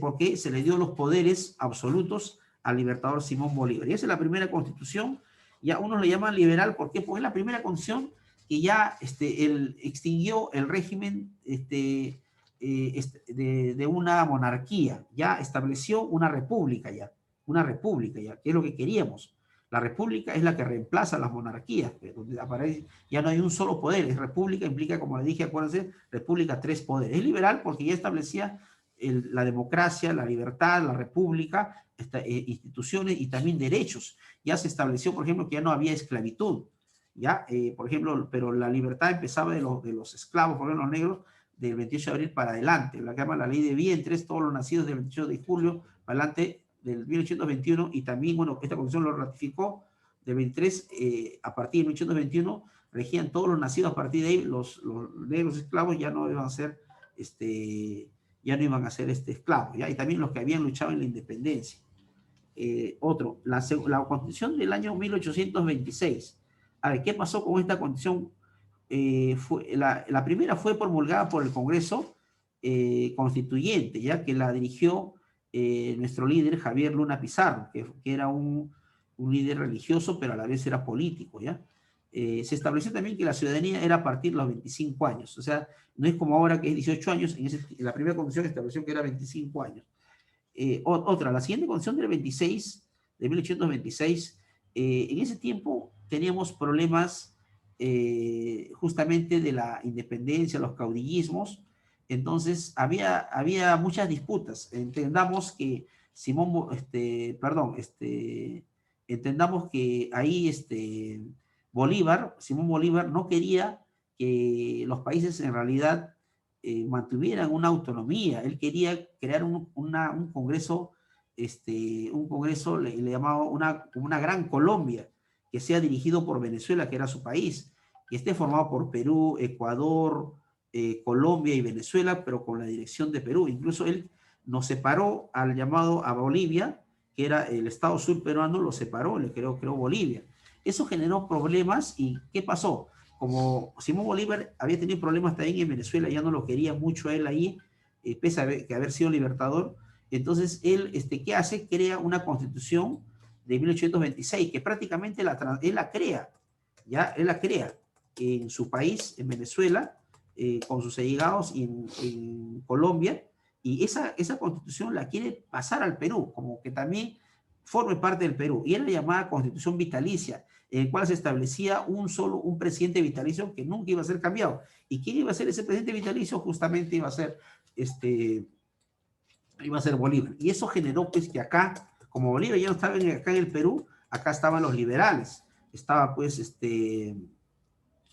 Speaker 1: Porque se le dio los poderes absolutos al libertador Simón Bolívar. Y esa es la primera constitución. Ya unos le llaman liberal, ¿por qué? Porque es la primera constitución que ya extinguió el régimen de una monarquía, ya estableció una república ya, que es lo que queríamos. La república es la que reemplaza a las monarquías, donde aparece, ya no hay un solo poder, es república, implica, como le dije, acuérdense, república, 3 poderes. Es liberal porque ya establecía la democracia, la libertad, la república, instituciones y también derechos. Ya se estableció, por ejemplo, que ya no había esclavitud, ya, por ejemplo, pero la libertad empezaba de los esclavos, por ejemplo, los negros, del 28 de abril para adelante, la que llama la ley de vientres, todos los nacidos del 28 de julio para adelante del 1821, y también, bueno, esta constitución lo ratificó del 23, a partir de 1821, regían todos los nacidos a partir de ahí, los negros esclavos ya no iban a ser, esclavos, ¿ya? Y también los que habían luchado en la independencia. la Constitución del año 1826. A ver, ¿qué pasó con esta Constitución? La primera fue promulgada por el Congreso Constituyente, ya que la dirigió nuestro líder Javier Luna Pizarro, que era un líder religioso, pero a la vez era político, ¿ya? Se estableció también que la ciudadanía era a partir de los 25 años, o sea, no es como ahora que es 18 años, en la primera constitución estableció que era 25 años. La siguiente constitución del 26, de 1826, en ese tiempo teníamos problemas justamente de la independencia, los caudillismos, entonces había muchas disputas. Entendamos que entendamos que ahí Simón Bolívar no quería que los países en realidad mantuvieran una autonomía. Él quería crear un congreso, un congreso le llamaba una gran Colombia, que sea dirigido por Venezuela, que era su país, que esté formado por Perú, Ecuador, Colombia y Venezuela, pero con la dirección de Perú. Incluso él nos separó al llamado a Bolivia, que era el Estado sur peruano, lo separó, le creó Bolivia. Eso generó problemas y ¿qué pasó? Como Simón Bolívar había tenido problemas también en Venezuela, ya no lo quería mucho a él ahí, pese a haber sido libertador, entonces él, ¿qué hace? Crea una constitución de 1826, que prácticamente él la crea, ¿ya? Él la crea en su país, en Venezuela, con sus allegados en Colombia, y esa constitución la quiere pasar al Perú, como que también forme parte del Perú, y era la llamada constitución vitalicia, en el cual se establecía un presidente vitalicio que nunca iba a ser cambiado. ¿Y quién iba a ser ese presidente vitalicio? Justamente iba a ser Bolívar. Y eso generó pues que acá, como Bolívar ya no estaba acá en el Perú, acá estaban los liberales. Estaba pues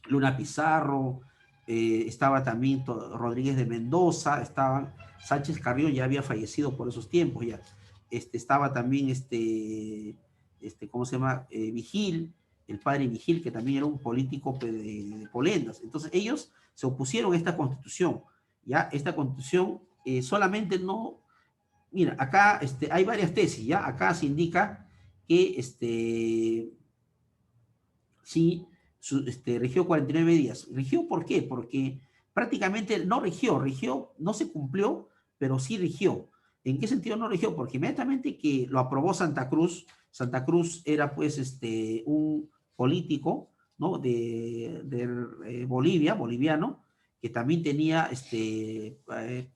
Speaker 1: Luna Pizarro, estaba también Rodríguez de Mendoza, estaban Sánchez Carrió, ya había fallecido por esos tiempos ya. Estaba también ¿cómo se llama? Vigil, el padre Vigil, que también era un político de Polendas. Entonces ellos se opusieron a esta constitución, ¿ya? Esta constitución solamente no... Mira, acá hay varias tesis, ¿ya? Acá se indica que sí, rigió 49 días. ¿Rigió por qué? Porque prácticamente no rigió, no se cumplió, pero sí rigió. ¿En qué sentido no rigió? Porque inmediatamente que lo aprobó Santa Cruz era pues un político, ¿no? de Bolivia, boliviano, que también tenía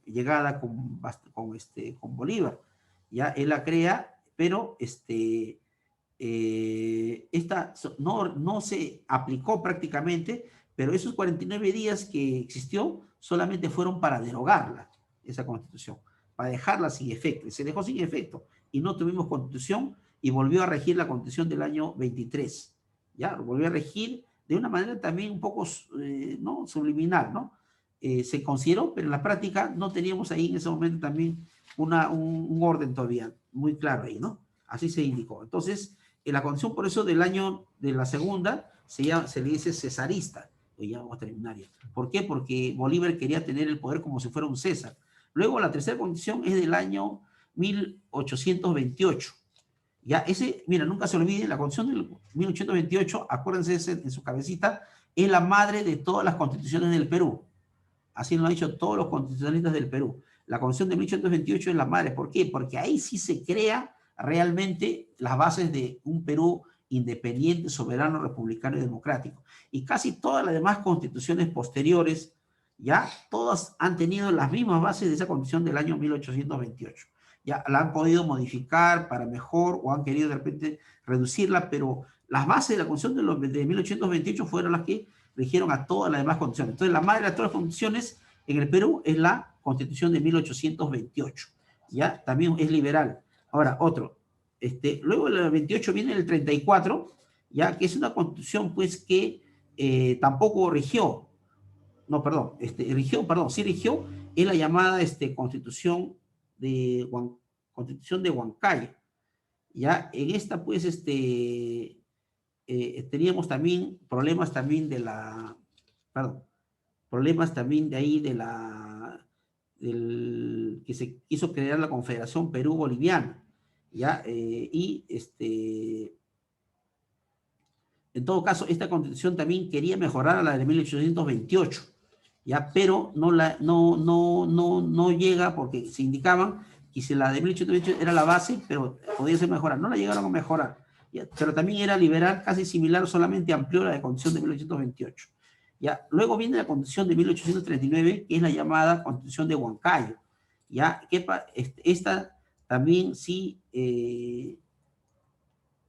Speaker 1: llegada con Bolívar. Ya él la crea, pero esta no se aplicó prácticamente, pero esos 49 días que existió solamente fueron para derogarla, esa constitución, para dejarla sin efecto. Se dejó sin efecto y no tuvimos constitución y volvió a regir la constitución del año 23. Ya, volvió a regir de una manera también un poco ¿no? subliminal, ¿no? Se consideró, pero en la práctica no teníamos ahí en ese momento también un orden todavía muy claro ahí, ¿no? Así se indicó. Entonces, en la constitución, por eso, del año de la segunda, se le dice cesarista. Hoy ya vamos a terminar ya. ¿Por qué? Porque Bolívar quería tener el poder como si fuera un César. Luego, la tercera constitución es del año 1828. Ya, mira, nunca se olviden, la constitución del 1828, acuérdense en su cabecita, es la madre de todas las constituciones del Perú. Así lo han dicho todos los constitucionalistas del Perú. La constitución de 1828 es la madre. ¿Por qué? Porque ahí sí se crea realmente las bases de un Perú independiente, soberano, republicano y democrático. Y casi todas las demás constituciones posteriores, ya todas han tenido las mismas bases de esa constitución del año 1828. Ya la han podido modificar para mejor o han querido de repente reducirla, pero las bases de la constitución de 1828 fueron las que rigieron a todas las demás constituciones. Entonces, la madre de todas las constituciones en el Perú es la constitución de 1828. Ya también es liberal. Ahora, luego del 28 viene el 34, ya que es una constitución pues que tampoco rigió, no, perdón, sí rigió, es la llamada constitución de Huancayo. Ya en esta pues teníamos también problemas también problemas también de ahí que se quiso crear la Confederación Perú-Boliviana. ¿ya? En todo caso, esta constitución también quería mejorar a la de 1828, ¿ya? Pero no llega porque se indicaban que si la de 1828 era la base, pero podía ser mejorada. No la llegaron a mejorar, ¿ya? Pero también era liberal, casi similar, solamente amplió la de constitución de 1828. ¿Ya? Luego viene la constitución de 1839, que es la llamada constitución de Huancayo. ¿Ya? Esta también sí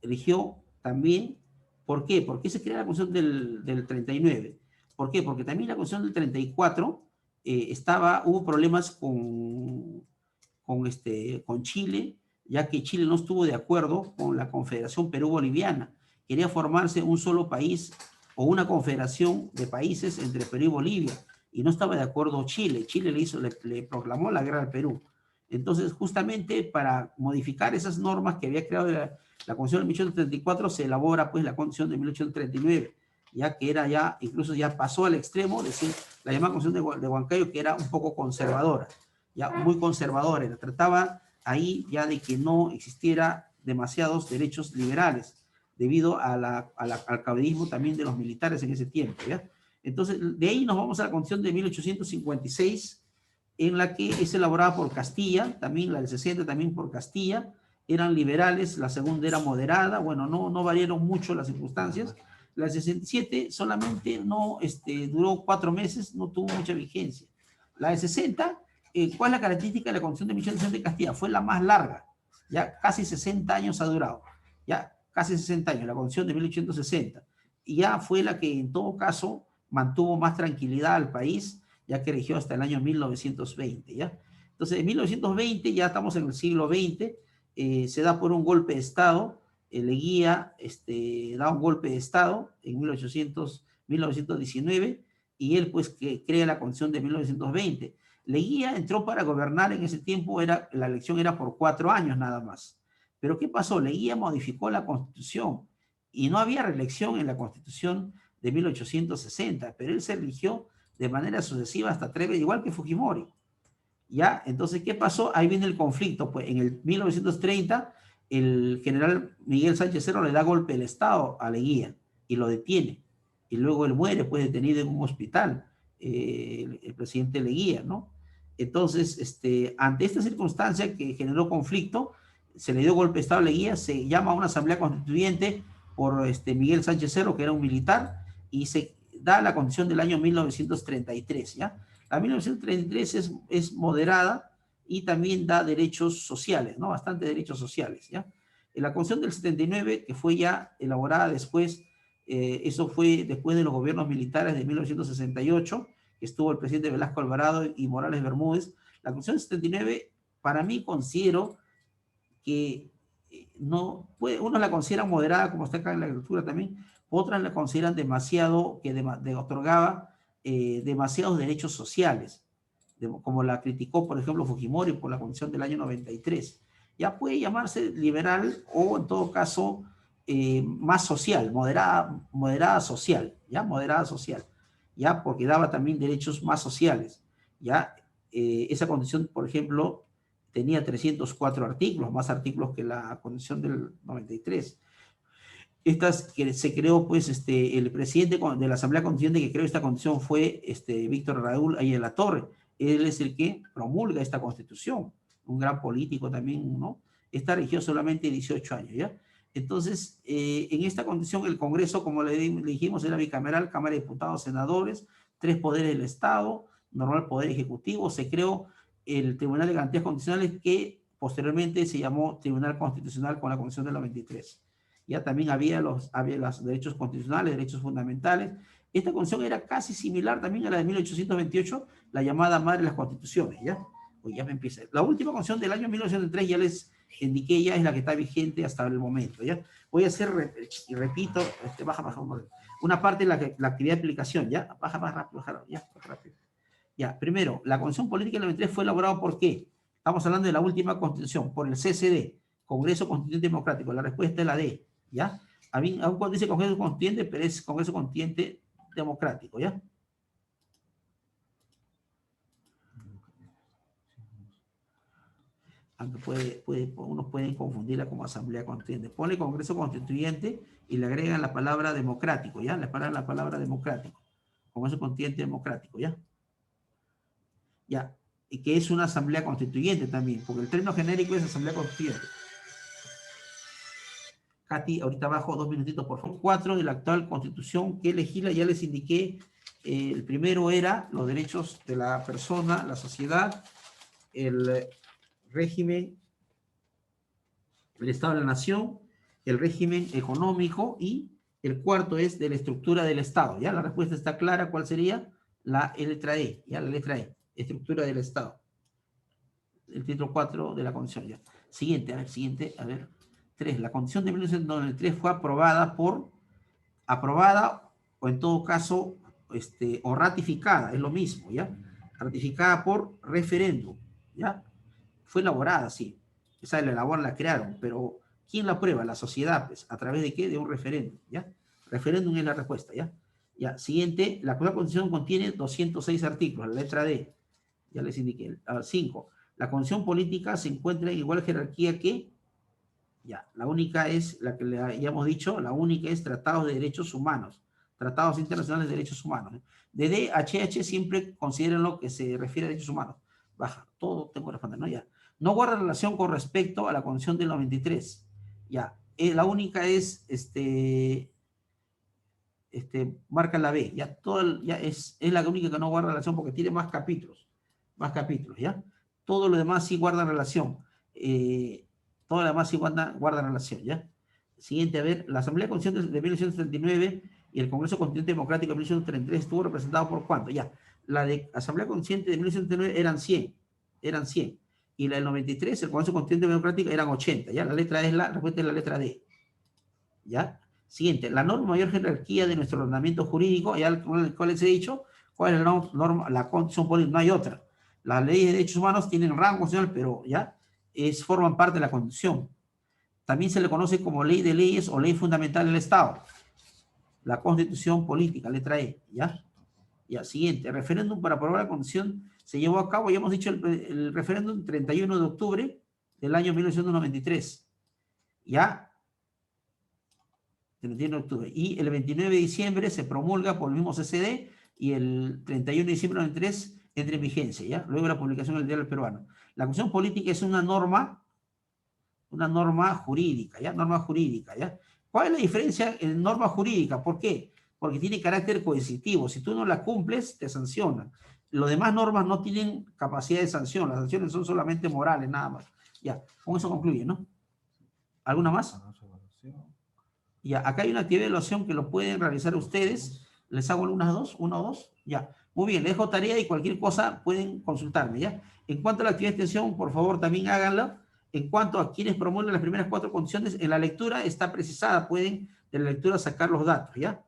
Speaker 1: eligió también. ¿Por qué? ¿Por qué se crea la Constitución del 39? ¿Por qué? Porque también la Constitución del 34 hubo problemas con Chile, ya que Chile no estuvo de acuerdo con la Confederación Perú-Boliviana. Quería formarse un solo país o una confederación de países entre Perú y Bolivia, y no estaba de acuerdo Chile. Chile le proclamó la guerra al Perú. Entonces, justamente para modificar esas normas que había creado la Constitución de 1834, se elabora pues la Constitución de 1839, ya que era ya, incluso ya pasó al extremo, de decir, la llamada Constitución de Huancayo, que era un poco conservadora, ya muy conservadora, trataba ahí ya de que no existiera demasiados derechos liberales, debido al caudillismo también de los militares en ese tiempo, ¿ya? Entonces, de ahí nos vamos a la Constitución de 1856, en la que es elaborada por Castilla, también la del 60 también por Castilla, eran liberales, la segunda era moderada, bueno, no variaron mucho las circunstancias. La del 67 solamente duró 4 meses, no tuvo mucha vigencia. La de 60, ¿cuál es la característica de la Constitución de 1860 de Castilla? Fue la más larga, ya casi 60 años ha durado, ya casi 60 años, la Constitución de 1860, y ya fue la que en todo caso mantuvo más tranquilidad al país, ya que rigió hasta el año 1920, ¿ya? Entonces, en 1920, ya estamos en el siglo XX, se da por un golpe de Estado, Leguía da un golpe de Estado en 1919, y él pues que crea la Constitución de 1920. Leguía entró para gobernar en ese tiempo, la elección era por 4 años nada más. Pero ¿qué pasó? Leguía modificó la Constitución y no había reelección en la Constitución de 1860, pero él se eligió de manera sucesiva hasta 3 veces, igual que Fujimori. ¿Ya? Entonces, ¿qué pasó? Ahí viene el conflicto. Pues en el 1930, el general Miguel Sánchez Cerro le da golpe al Estado a Leguía y lo detiene. Y luego él muere, pues detenido en un hospital, el presidente Leguía, ¿no? Entonces, ante esta circunstancia que generó conflicto, se le dio golpe de Estado a Leguía, se llama a una asamblea constituyente por Miguel Sánchez Cerro, que era un militar, y se da la constitución del año 1933, ¿ya? La 1933 es moderada y también da derechos sociales, ¿no? Bastantes derechos sociales, ¿ya? En la Constitución del 79, que fue ya elaborada después, eso fue después de los gobiernos militares de 1968, que estuvo el presidente Velasco Alvarado y Morales Bermúdez. La Constitución del 79, para mí, considero que no puede, unos la consideran moderada, como está acá en la lectura también, otras la consideran demasiado, que otorgaba demasiados derechos sociales, como la criticó, por ejemplo, Fujimori por la Constitución del año 93. Ya puede llamarse liberal o, en todo caso, más social, moderada social, ¿ya? Moderada social, ¿ya? Porque daba también derechos más sociales, ¿ya? Esa condición, por ejemplo, tenía 304 artículos, más artículos que la Constitución del 93. Que se creó, pues, el presidente de la Asamblea Constituyente que creó esta constitución fue Víctor Raúl Ayala Torre. Él es el que promulga esta constitución, un gran político también, ¿no? Esta regió solamente 18 años, ¿ya? Entonces, en esta constitución, el Congreso, como le dijimos, era bicameral, Cámara de Diputados, Senadores, 3 poderes del Estado, normal poder ejecutivo. Se creó el Tribunal de Garantías Constitucionales, que posteriormente se llamó Tribunal Constitucional con la Constitución del 93. Ya también había los derechos constitucionales, derechos fundamentales. Esta constitución era casi similar también a la de 1828, la llamada madre de las constituciones, ¿ya? Pues ya me empieza. La última constitución del año 1903, ya les indiqué, ya es la que está vigente hasta el momento, ¿ya? Voy a hacer, y repito, baja, una parte de la actividad de aplicación, ¿ya? Baja más rápido, ya, baja rápido. Ya, primero, la Constitución Política del 93 fue elaborada ¿por qué? Estamos hablando de la última constitución, por el CCD, Congreso Constituyente Democrático. La respuesta es la D, ¿ya? Aún cuando dice Congreso Constituyente, pero es Congreso Constituyente Democrático, ¿ya? aunque unos pueden confundirla como asamblea constituyente. Pone Congreso Constituyente y le agregan la palabra democrático, ¿ya? Le paran la palabra democrático. Congreso Constituyente democrático, ¿ya? Ya. Y que es una asamblea constituyente también, porque el término genérico es asamblea constituyente. Katy, ahorita abajo, 2 minutitos, por favor. 4 de la actual constitución que legisla, ya les indiqué, el primero era los derechos de la persona, la sociedad, el régimen, el Estado de la Nación, el régimen económico, y el cuarto es de la estructura del Estado. ¿Ya? La respuesta está clara. ¿Cuál sería? La letra E. ¿Ya? La letra E. Estructura del Estado. El título 4 de la Constitución. ¿Ya? Siguiente, a ver. 3. La Constitución de 1993 fue aprobada o en todo caso, o ratificada, es lo mismo, ¿ya? Ratificada por referéndum, ¿ya? Fue elaborada, sí. Esa la crearon, pero ¿quién la aprueba? La sociedad, pues. ¿A través de qué? De un referéndum, ¿ya? Referéndum es la respuesta, ¿ya? Ya, siguiente, la actual Constitución contiene 206 artículos, la letra D, ya les indiqué. 5. La Constitución política se encuentra en igual jerarquía que, ya, la única es, la que le habíamos dicho, la única es tratados de derechos humanos, tratados internacionales de derechos humanos. De D a HH siempre consideren lo que se refiere a derechos humanos. Baja, todo tengo que responder, ¿no? Ya. No guarda relación con respecto a la Constitución del 93. Ya, la única es, marca la B, ya, ya es la única que no guarda relación porque tiene más capítulos, ¿ya? Todo lo demás sí guarda relación. Todo lo demás sí guarda relación, ¿ya? Siguiente, a ver, la Asamblea Constituyente de 1939 y el Congreso Constituyente Democrático de 1933 estuvo representado por ¿cuánto? Ya, la de Asamblea Constituyente de 1939 eran 100, y la del 93, el Congreso Constituyente Democrático, eran 80, ¿ya? La respuesta es la letra D, ¿ya? Siguiente, la norma mayor jerarquía de nuestro ordenamiento jurídico, ya cuál les he dicho, cuál es la Constitución política, no hay otra. Las leyes de derechos humanos tienen rango constitucional, pero ya forman parte de la Constitución. También se le conoce como ley de leyes o ley fundamental del Estado. La Constitución política, letra E, ¿ya? Ya, siguiente, el referéndum para aprobar la Constitución se llevó a cabo, ya hemos dicho, el referéndum 31 de octubre del año 1993, ¿ya? 31 de octubre. Y el 29 de diciembre se promulga por el mismo CCD y el 31 de diciembre de 93 entra en vigencia, ¿ya? Luego de la publicación del Diario Peruano. La Constitución política es una norma jurídica, ¿ya? Norma jurídica, ¿ya? ¿Cuál es la diferencia en norma jurídica? ¿Por qué? Porque tiene carácter coercitivo. Si tú no la cumples, te sancionan. Los demás normas no tienen capacidad de sanción. Las sanciones son solamente morales, nada más. Ya, con eso concluye, ¿no? ¿Alguna más? Ya, acá hay una actividad de evaluación que lo pueden realizar ustedes. Les hago una o dos. Ya, muy bien, les dejo tarea y cualquier cosa pueden consultarme, ¿ya? En cuanto a la actividad de extensión, por favor, también háganla. En cuanto a quienes promueven las primeras 4 condiciones, en la lectura está precisada, pueden de la lectura sacar los datos, ¿ya?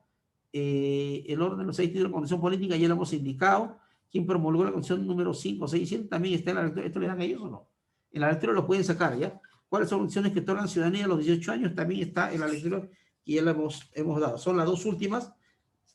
Speaker 1: El orden de los 6 títulos de condición política ya lo hemos indicado. Quien promulgó la condición número 5, 6 y 7 también está en la lectura. ¿Esto le dan a ellos o no? En la lectura lo pueden sacar, ¿ya? ¿Cuáles son las condiciones que otorgan ciudadanía a los 18 años? También está en la lectura que ya le hemos dado. Son las dos últimas,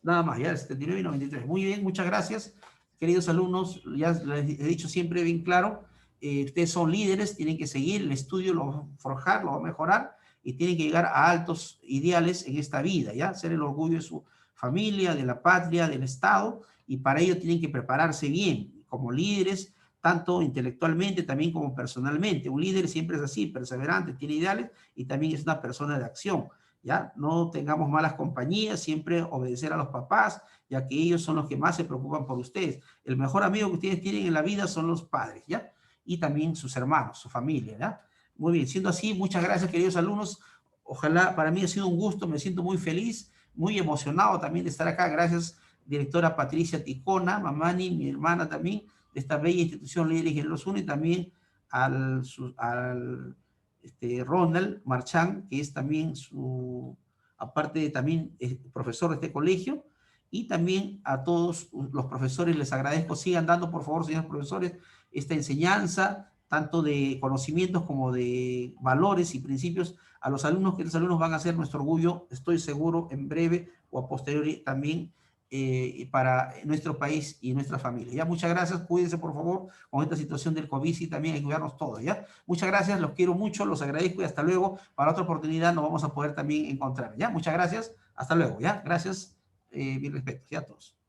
Speaker 1: nada más, ya, el 79 y 93. Muy bien, muchas gracias, queridos alumnos. Ya les he dicho siempre bien claro, ustedes son líderes, tienen que seguir el estudio, lo va a forjar, lo va a mejorar, y tienen que llegar a altos ideales en esta vida, ¿ya? Ser el orgullo de su familia, de la patria, del Estado, y para ello tienen que prepararse bien, como líderes, tanto intelectualmente, también como personalmente. Un líder siempre es así, perseverante, tiene ideales, y también es una persona de acción, ¿ya? No tengamos malas compañías, siempre obedecer a los papás, ya que ellos son los que más se preocupan por ustedes. El mejor amigo que ustedes tienen en la vida son los padres, ¿ya? Y también sus hermanos, su familia, ¿ya? Muy bien, siendo así, muchas gracias, queridos alumnos. Ojalá, para mí ha sido un gusto, me siento muy feliz, muy emocionado también de estar acá. Gracias, directora Patricia Ticona, Mamani, mi hermana también, de esta bella institución Líderes Ingenieros UNE, y también al Ronald Marchán, que es también aparte de también profesor de este colegio, y también a todos los profesores les agradezco. Sigan dando, por favor, señores profesores, esta enseñanza, tanto de conocimientos como de valores y principios a los alumnos, que los alumnos van a ser nuestro orgullo, estoy seguro, en breve o a posteriori también para nuestro país y nuestra familia. ¿Ya? Muchas gracias, cuídense por favor con esta situación del COVID y también hay que cuidarnos todos. ¿Ya? Muchas gracias, los quiero mucho, los agradezco y hasta luego. Para otra oportunidad nos vamos a poder también encontrar. ¿Ya? Muchas gracias, hasta luego. ¿Ya? Gracias, mi respeto. ¿Ya? A todos.